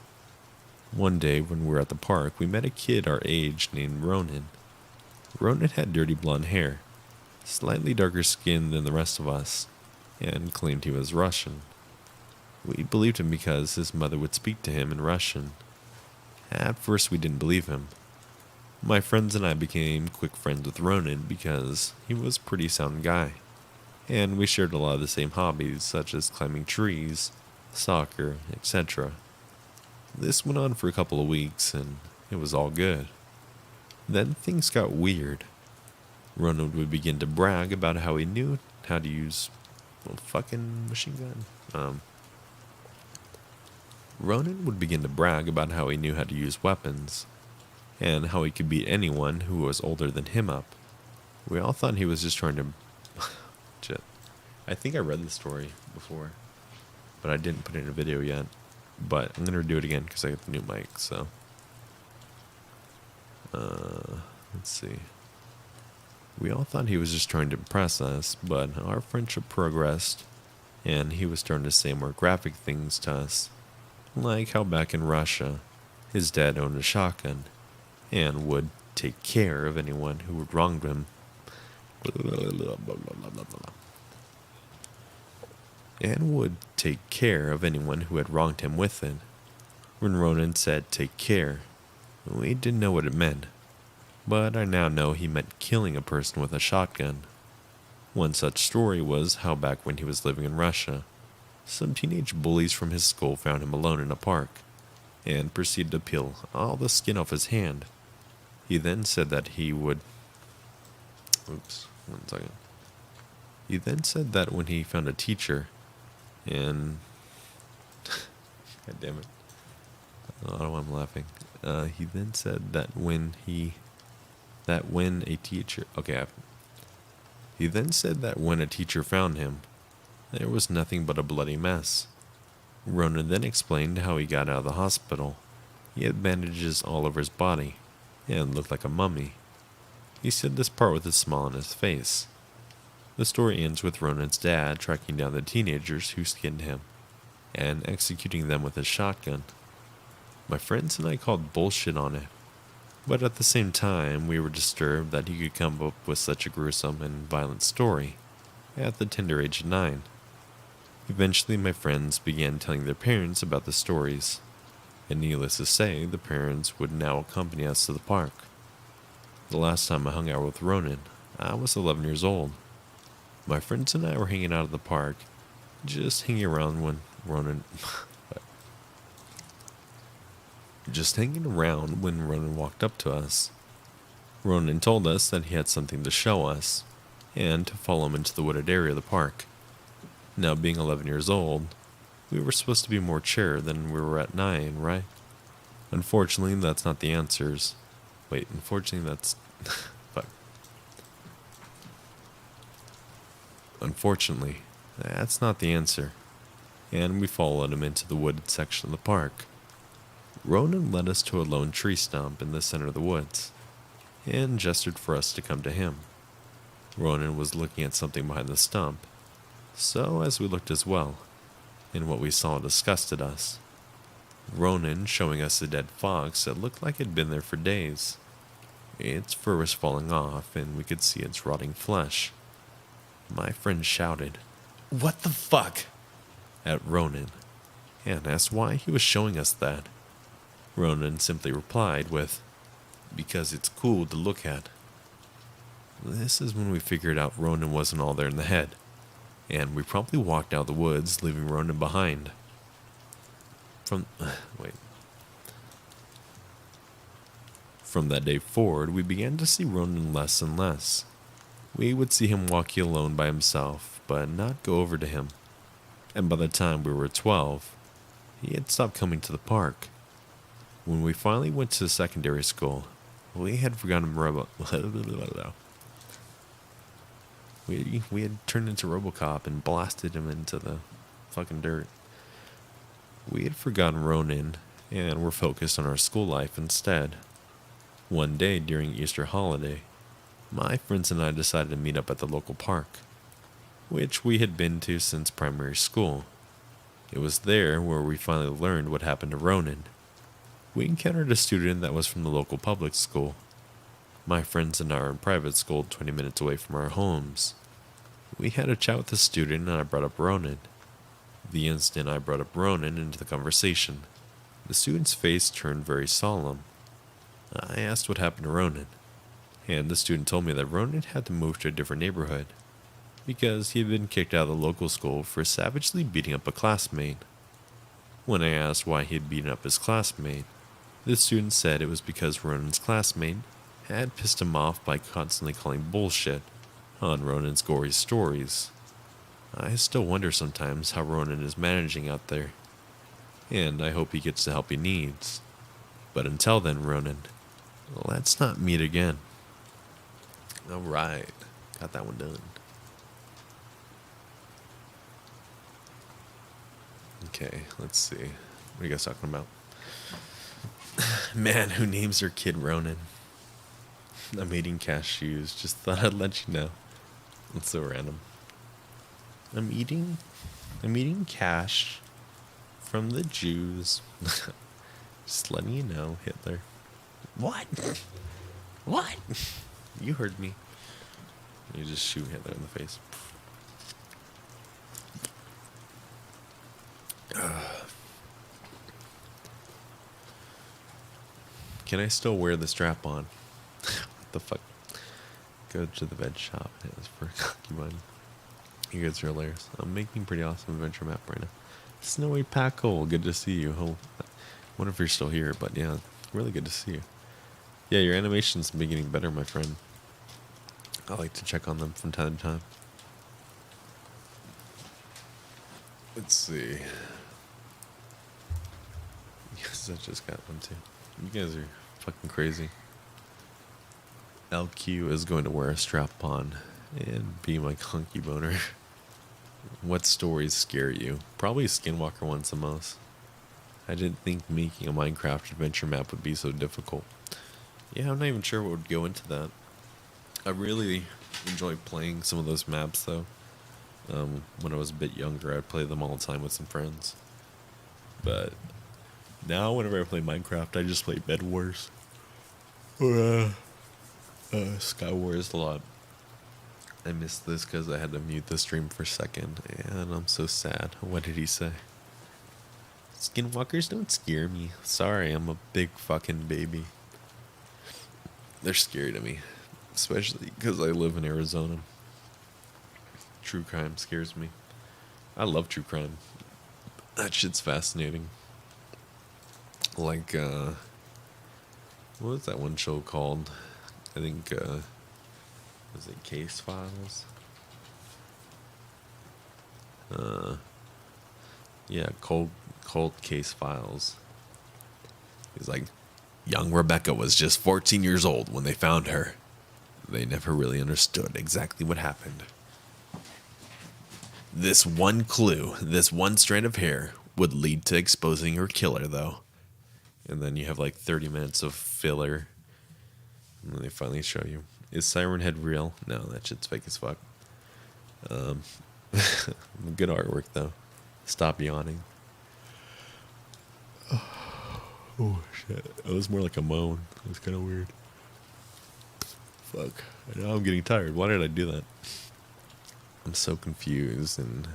Speaker 1: One day, when we were at the park, we met a kid our age named Ronan. Ronan had dirty blonde hair, slightly darker skin than the rest of us, and claimed he was Russian. We believed him because his mother would speak to him in Russian. At first, we didn't believe him. My friends and I became quick friends with Ronan because he was a pretty sound guy, and we shared a lot of the same hobbies such as climbing trees, soccer, etc. This went on for a couple of weeks and it was all good. Then things got weird. Ronan would begin to brag about how he knew how to use a fucking machine gun. Ronan would begin to brag about how he knew how to use weapons, and how he could beat anyone who was older than him up. We all thought he was just trying to... Shit. I think I read the story before, but I didn't put it in a video yet. But I'm going to do it again because I got the new mic, so... let's see. We all thought he was just trying to impress us, but our friendship progressed, and he was starting to say more graphic things to us, like how back in Russia, his dad owned a shotgun, and would take care of anyone who had wronged him. And would take care of anyone who had wronged him with it. When Ronan said take care, we didn't know what it meant, but I now know he meant killing a person with a shotgun. One such story was how back when he was living in Russia, some teenage bullies from his school found him alone in a park, and proceeded to peel all the skin off his hand. He then said that he would... Oops, 1 second. He then said that when he found a teacher, and... God damn it. I don't know why I'm laughing. He then said that when a teacher... Okay, he then said that when a teacher found him, there was nothing but a bloody mess. Ronan then explained how he got out of the hospital. He had bandages all over his body, and looked like a mummy. He said this part with a smile on his face. The story ends with Ronan's dad tracking down the teenagers who skinned him, and executing them with his shotgun. My friends and I called bullshit on it, but at the same time we were disturbed that he could come up with such a gruesome and violent story at the tender age of 9. Eventually my friends began telling their parents about the stories, and needless to say, the parents would now accompany us to the park. The last time I hung out with Ronan, I was 11 years old. My friends and I were hanging out at the park, just hanging around when Ronan walked up to us. Ronan told us that he had something to show us, and to follow him into the wooded area of the park. Now, being 11 years old, we were supposed to be more mature than we were at 9, right? Unfortunately, that's not the answers. Wait, unfortunately, that's... Fuck. Unfortunately, that's not the answer. And we followed him into the wooded section of the park. Ronan led us to a lone tree stump in the center of the woods, and gestured for us to come to him. Ronan was looking at something behind the stump, so as we looked as well, and what we saw disgusted us. Ronan showing us a dead fox that looked like it had been there for days. Its fur was falling off, and we could see its rotting flesh. My friend shouted, "What the fuck?" at Ronan, and asked why he was showing us that. Ronan simply replied with, "Because it's cool to look at." This is when we figured out Ronan wasn't all there in the head, and we promptly walked out of the woods, leaving Ronan behind. From that day forward, we began to see Ronan less and less. We would see him walking alone by himself, but not go over to him. And by the time we were 12, he had stopped coming to the park. When we finally went to secondary school, we had forgotten we had turned into RoboCop and blasted him into the fucking dirt. We had forgotten Ronan and were focused on our school life instead. One day during Easter holiday, my friends and I decided to meet up at the local park, which we had been to since primary school. It was there where we finally learned what happened to Ronan. We encountered a student that was from the local public school. My friends and I are in private school 20 minutes away from our homes. We had a chat with the student and I brought up Ronan. The instant I brought up Ronan into the conversation, the student's face turned very solemn. I asked what happened to Ronan, and the student told me that Ronan had to move to a different neighborhood because he had been kicked out of the local school for savagely beating up a classmate. When I asked why he had beaten up his classmate, the student said it was because Ronan's classmate had pissed him off by constantly calling bullshit on Ronan's gory stories. I still wonder sometimes how Ronan is managing out there, and I hope he gets the help he needs. But until then, Ronan, let's not meet again. Alright, got that one done. Okay, let's see. What are you guys talking about? Man, who names their kid Ronan? I'm eating cashews. Just thought I'd let you know. It's so random. I'm eating cash from the Jews. Just letting you know, Hitler. What? What? You heard me. You just shoot Hitler in the face. Can I still wear the strap on? What the fuck? Go to the vet shop. It was for concubine. You guys are hilarious. I'm making pretty awesome adventure map right now. Snowy Packle, good to see you. I wonder if you're still here, but yeah, really good to see you. Yeah, your animation's been getting better, my friend. I like to check on them from time to time. Let's see. Yes, I just got one too. You guys are fucking crazy. LQ is going to wear a strap on and be my clunky boner. What stories scare you? Probably Skinwalker ones the most. I didn't think making a Minecraft adventure map would be so difficult. Yeah, I'm not even sure what would go into that. I really enjoy playing some of those maps though. When I was a bit younger, I'd play them all the time with some friends. But now, whenever I play Minecraft, I just play Bed Wars or Sky Wars a lot. I missed this because I had to mute the stream for a second, and I'm so sad. What did he say? Skinwalkers don't scare me. Sorry, I'm a big fucking baby. They're scary to me, especially because I live in Arizona. True crime scares me. I love true crime. That shit's fascinating. Like, what was that one show called? I think, was it Case Files? Yeah, Cold Case Files. He's like, young Rebecca was just 14 years old when they found her. They never really understood exactly what happened. This one clue, this one strand of hair, would lead to exposing her killer, though. And then you have like 30 minutes of filler. And then they finally show you. Is Siren Head real? No, that shit's fake as fuck. Good artwork, though. Stop yawning. Oh, shit. It was more like a moan. It was kind of weird. Fuck. Now I'm getting tired. Why did I do that? I'm so confused and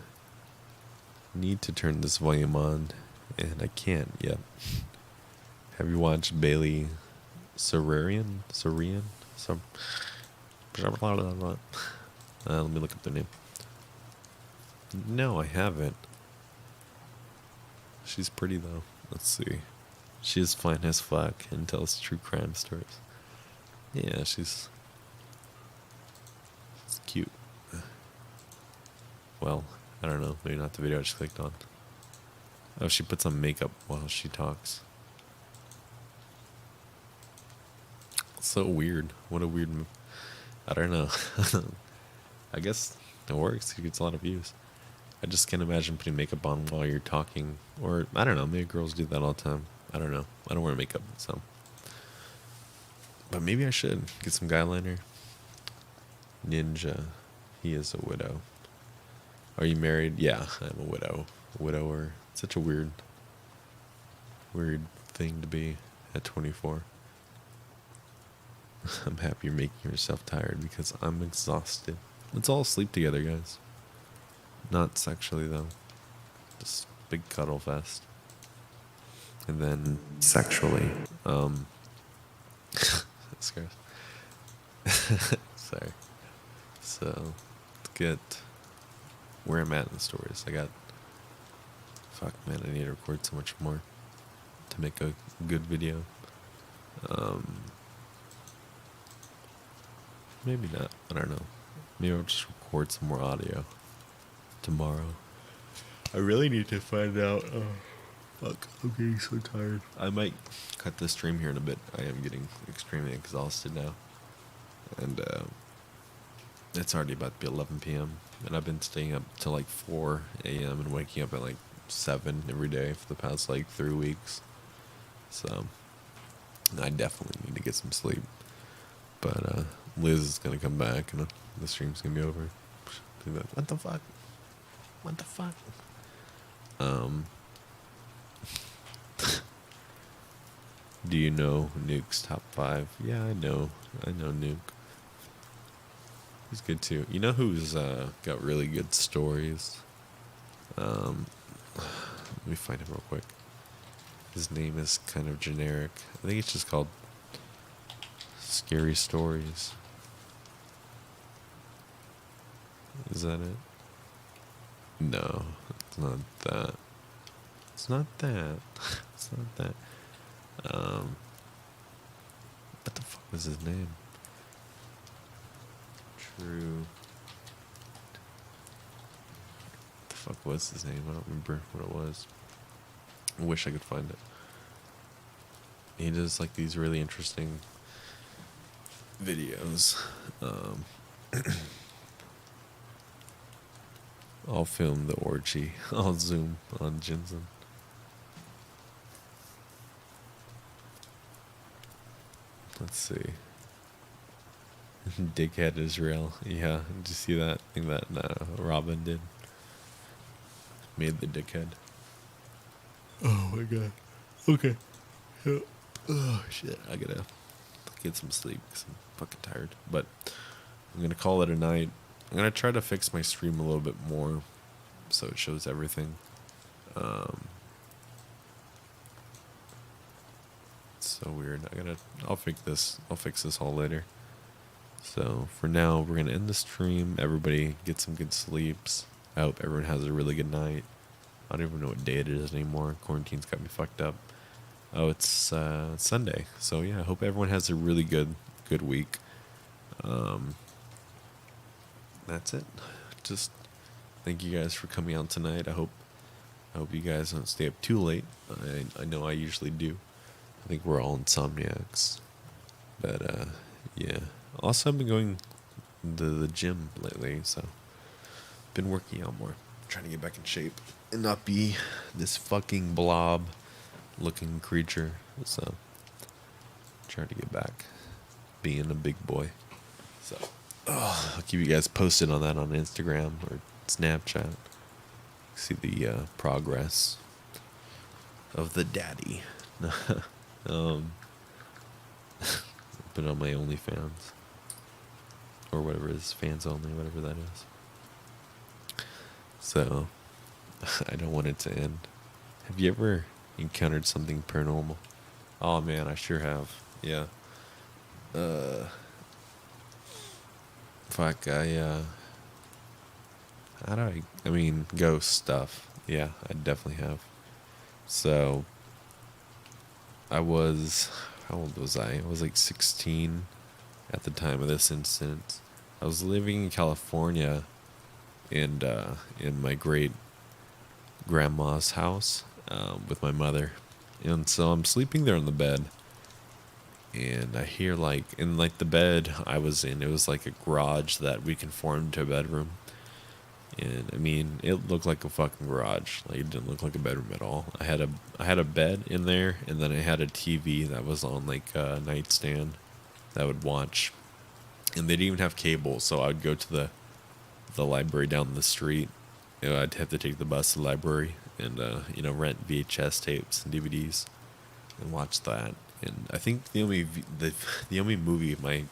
Speaker 1: need to turn this volume on, and I can't yet. Have you watched Bailey Sarian? Some. Let me look up their name. No, I haven't. She's pretty though. Let's see. She's fine as fuck and tells true crime stories. Yeah, she's cute. Well, I don't know. Maybe not the video I just clicked on. Oh, she puts on makeup while she talks. So weird. What a weird. I don't know. I guess it works. It gets a lot of views. I just can't imagine putting makeup on while you're talking. Or, I don't know. Maybe girls do that all the time. I don't know. I don't wear makeup, so. But maybe I should get some guy liner. Ninja. He is a widow. Are you married? Yeah, I'm a widow. Widower. Such a weird thing to be at 24. I'm happy you're making yourself tired because I'm exhausted. Let's all sleep together, guys. Not sexually, though. Just big cuddle fest. And then sexually. Chris. Sorry. So, let's get where I'm at in the stories. Fuck, man, I need to record so much more to make a good video. Maybe not. I don't know. Maybe I'll just record some more audio tomorrow. I really need to find out. Fuck, I'm getting so tired. I might cut the stream here in a bit. I am getting extremely exhausted now. And it's already about to be 11 p.m. And I've been staying up till like 4 a.m. and waking up at like 7 every day for the past like 3 weeks. So I definitely need to get some sleep. But Liz is going to come back and the stream's going to be over. What the fuck? What the fuck? Do you know Nuke's top 5? Yeah, I know Nuke. He's good too. You know who's got really good stories? Let me find him real quick. His name is kind of generic. I think it's just called Scary Stories. Is that it? No, it's not that. It's not that. It's not that. What the fuck was his name? True. What the fuck was his name? I don't remember what it was. I wish I could find it. He does like these really interesting videos. I'll film the orgy. I'll zoom on GenSen. Let's see. Dickhead Israel. Yeah, did you see that thing that Robin did? Made the dickhead. Oh my god. Okay. Yeah. Oh shit. I gotta get some sleep because I'm fucking tired. But I'm gonna call it a night. I'm gonna try to fix my stream a little bit more so it shows everything. It's so weird. I'll fix this all later. So for now, we're gonna end the stream. Everybody get some good sleeps. I hope everyone has a really good night. I don't even know what day it is anymore. Quarantine's got me fucked up. Oh, it's Sunday. So yeah, I hope everyone has a really good week. That's it. Just thank you guys for coming out tonight. I hope you guys don't stay up too late. I know I usually do. I think we're all insomniacs. But yeah. Also, I've been going to the gym lately, so been working out more, trying to get back in shape and not be this fucking blob looking creature. So trying to get back being a big boy. So I'll keep you guys posted on that on Instagram or Snapchat. See the progress of the daddy. Put on my OnlyFans. Or whatever it is, fans only, whatever that is. So, I don't want it to end. Have you ever encountered something paranormal? Oh man, I sure have. Yeah. Fuck, I mean, ghost stuff. Yeah, I definitely have. So, how old was I? I was like 16 at the time of this incident. I was living in California and in my great grandma's house with my mother. And so I'm sleeping there on the bed and I hear in the bed I was in, it was like a garage that we conformed to a bedroom. And I mean, it looked like a fucking garage. Like it didn't look like a bedroom at all. I had a bed in there, and then I had a TV that was on like a nightstand that I would watch. And they didn't even have cable, so I would go to the library down the street. I'd have to take the bus to the library and rent VHS tapes and DVDs and watch that. And I think the only movie my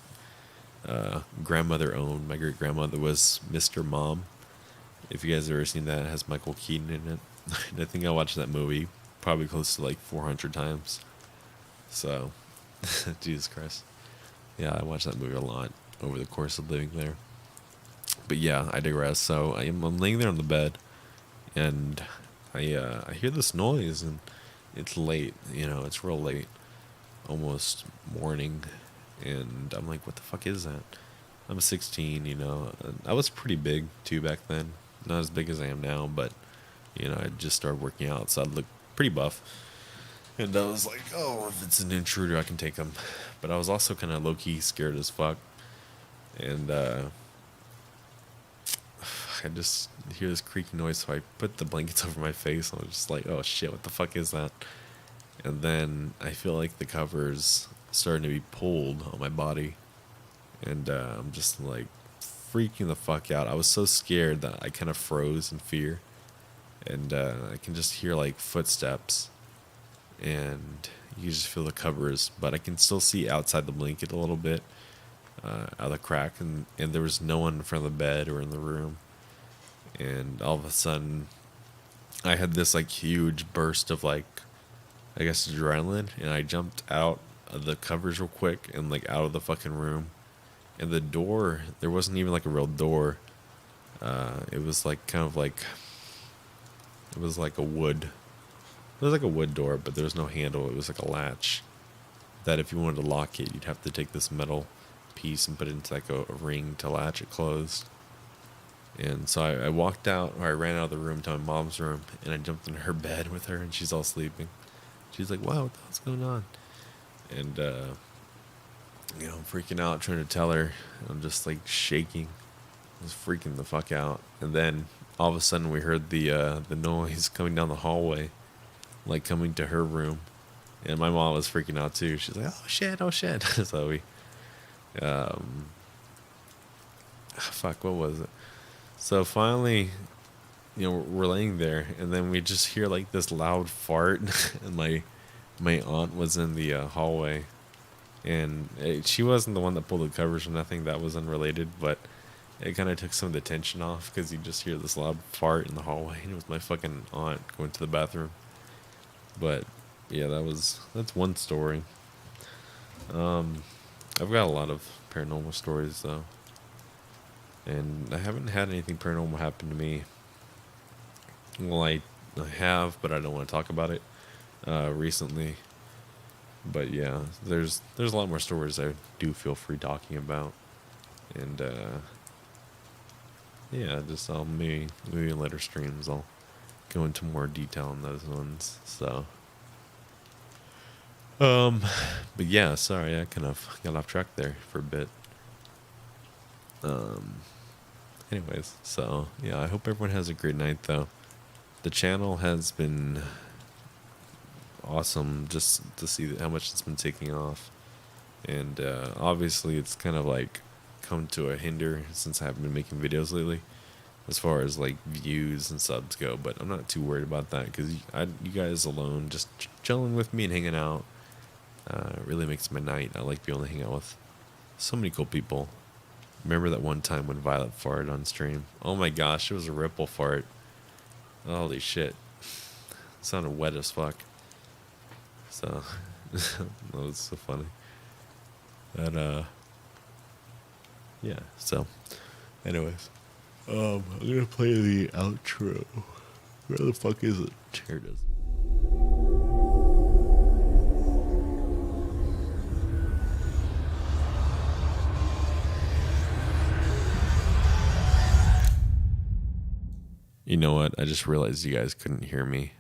Speaker 1: grandmother owned, my great grandmother, was Mr. Mom. If you guys have ever seen that, it has Michael Keaton in it. I think I watched that movie probably close to like 400 times. So, Jesus Christ. Yeah, I watched that movie a lot over the course of living there. But yeah, I digress. So I'm laying there on the bed, and I hear this noise, and it's late. You know, it's real late, almost morning, and I'm like, what the fuck is that? I'm 16. You know, and I was pretty big too back then. Not as big as I am now, but you know, I just started working out, so I looked pretty buff. And I was like, oh, if it's an intruder, I can take him. But I was also kind of low key scared as fuck. And I just hear this creaking noise, so I put the blankets over my face. And I was just like, oh shit, what the fuck is that? And then I feel like the covers starting to be pulled on my body. And I'm just like freaking the fuck out. I was so scared that I kind of froze in fear. And I can just hear like footsteps. And you just feel the covers, but I can still see outside the blanket a little bit out of the crack, and there was no one in front of the bed or in the room. And all of a sudden, I had this like huge burst of like, I guess adrenaline, and I jumped out of the covers real quick and like out of the fucking room. And the door, there wasn't even like a real door. It was like kind of like, it was like a wood. It was like a wood door, but there was no handle. It was like a latch that if you wanted to lock it, you'd have to take this metal piece and put it into like a ring to latch it closed. And so I walked out, or I ran out of the room to my mom's room, and I jumped in her bed with her, and she's all sleeping. She's like, wow, what the hell's going on? And, you know, I'm freaking out, trying to tell her. I'm just like shaking. I was freaking the fuck out. And then all of a sudden we heard the noise coming down the hallway, like coming to her room, and my mom was freaking out too. She's like, oh shit. So we fuck, what was it? So finally, you know, we're laying there, and then we just hear like this loud fart. And my aunt was in the hallway, and she wasn't the one that pulled the covers or nothing. That was unrelated, but it kind of took some of the tension off, because you just hear this loud fart in the hallway, and it was my fucking aunt going to the bathroom. But yeah, that's one story. I've got a lot of paranormal stories though, and I haven't had anything paranormal happen to me. Well, I have, but I don't want to talk about it recently. But yeah, there's a lot more stories I do feel free talking about, and yeah, just I'll maybe in later streams I'll go into more detail on those ones. So, but yeah, sorry, I kind of got off track there for a bit. Anyways, so yeah, I hope everyone has a great night though. The channel has been awesome just to see how much it's been taking off, and obviously it's kind of like come to a hinder since I haven't been making videos lately, as far as like views and subs go. But I'm not too worried about that, because you guys alone just chilling with me and hanging out really makes my night. I like being able to hang out with so many cool people. Remember that one time when Violet farted on stream? Oh my gosh, it was a ripple fart. Holy shit. It sounded wet as fuck. So, that was so funny. But, yeah, so, anyways. I'm gonna play the outro. Where the fuck is it? Here it is. You know what? I just realized you guys couldn't hear me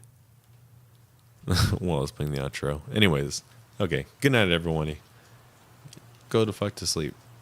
Speaker 1: while I was playing the outro. Anyways, okay. Good night, everyone. Go to fuck to sleep.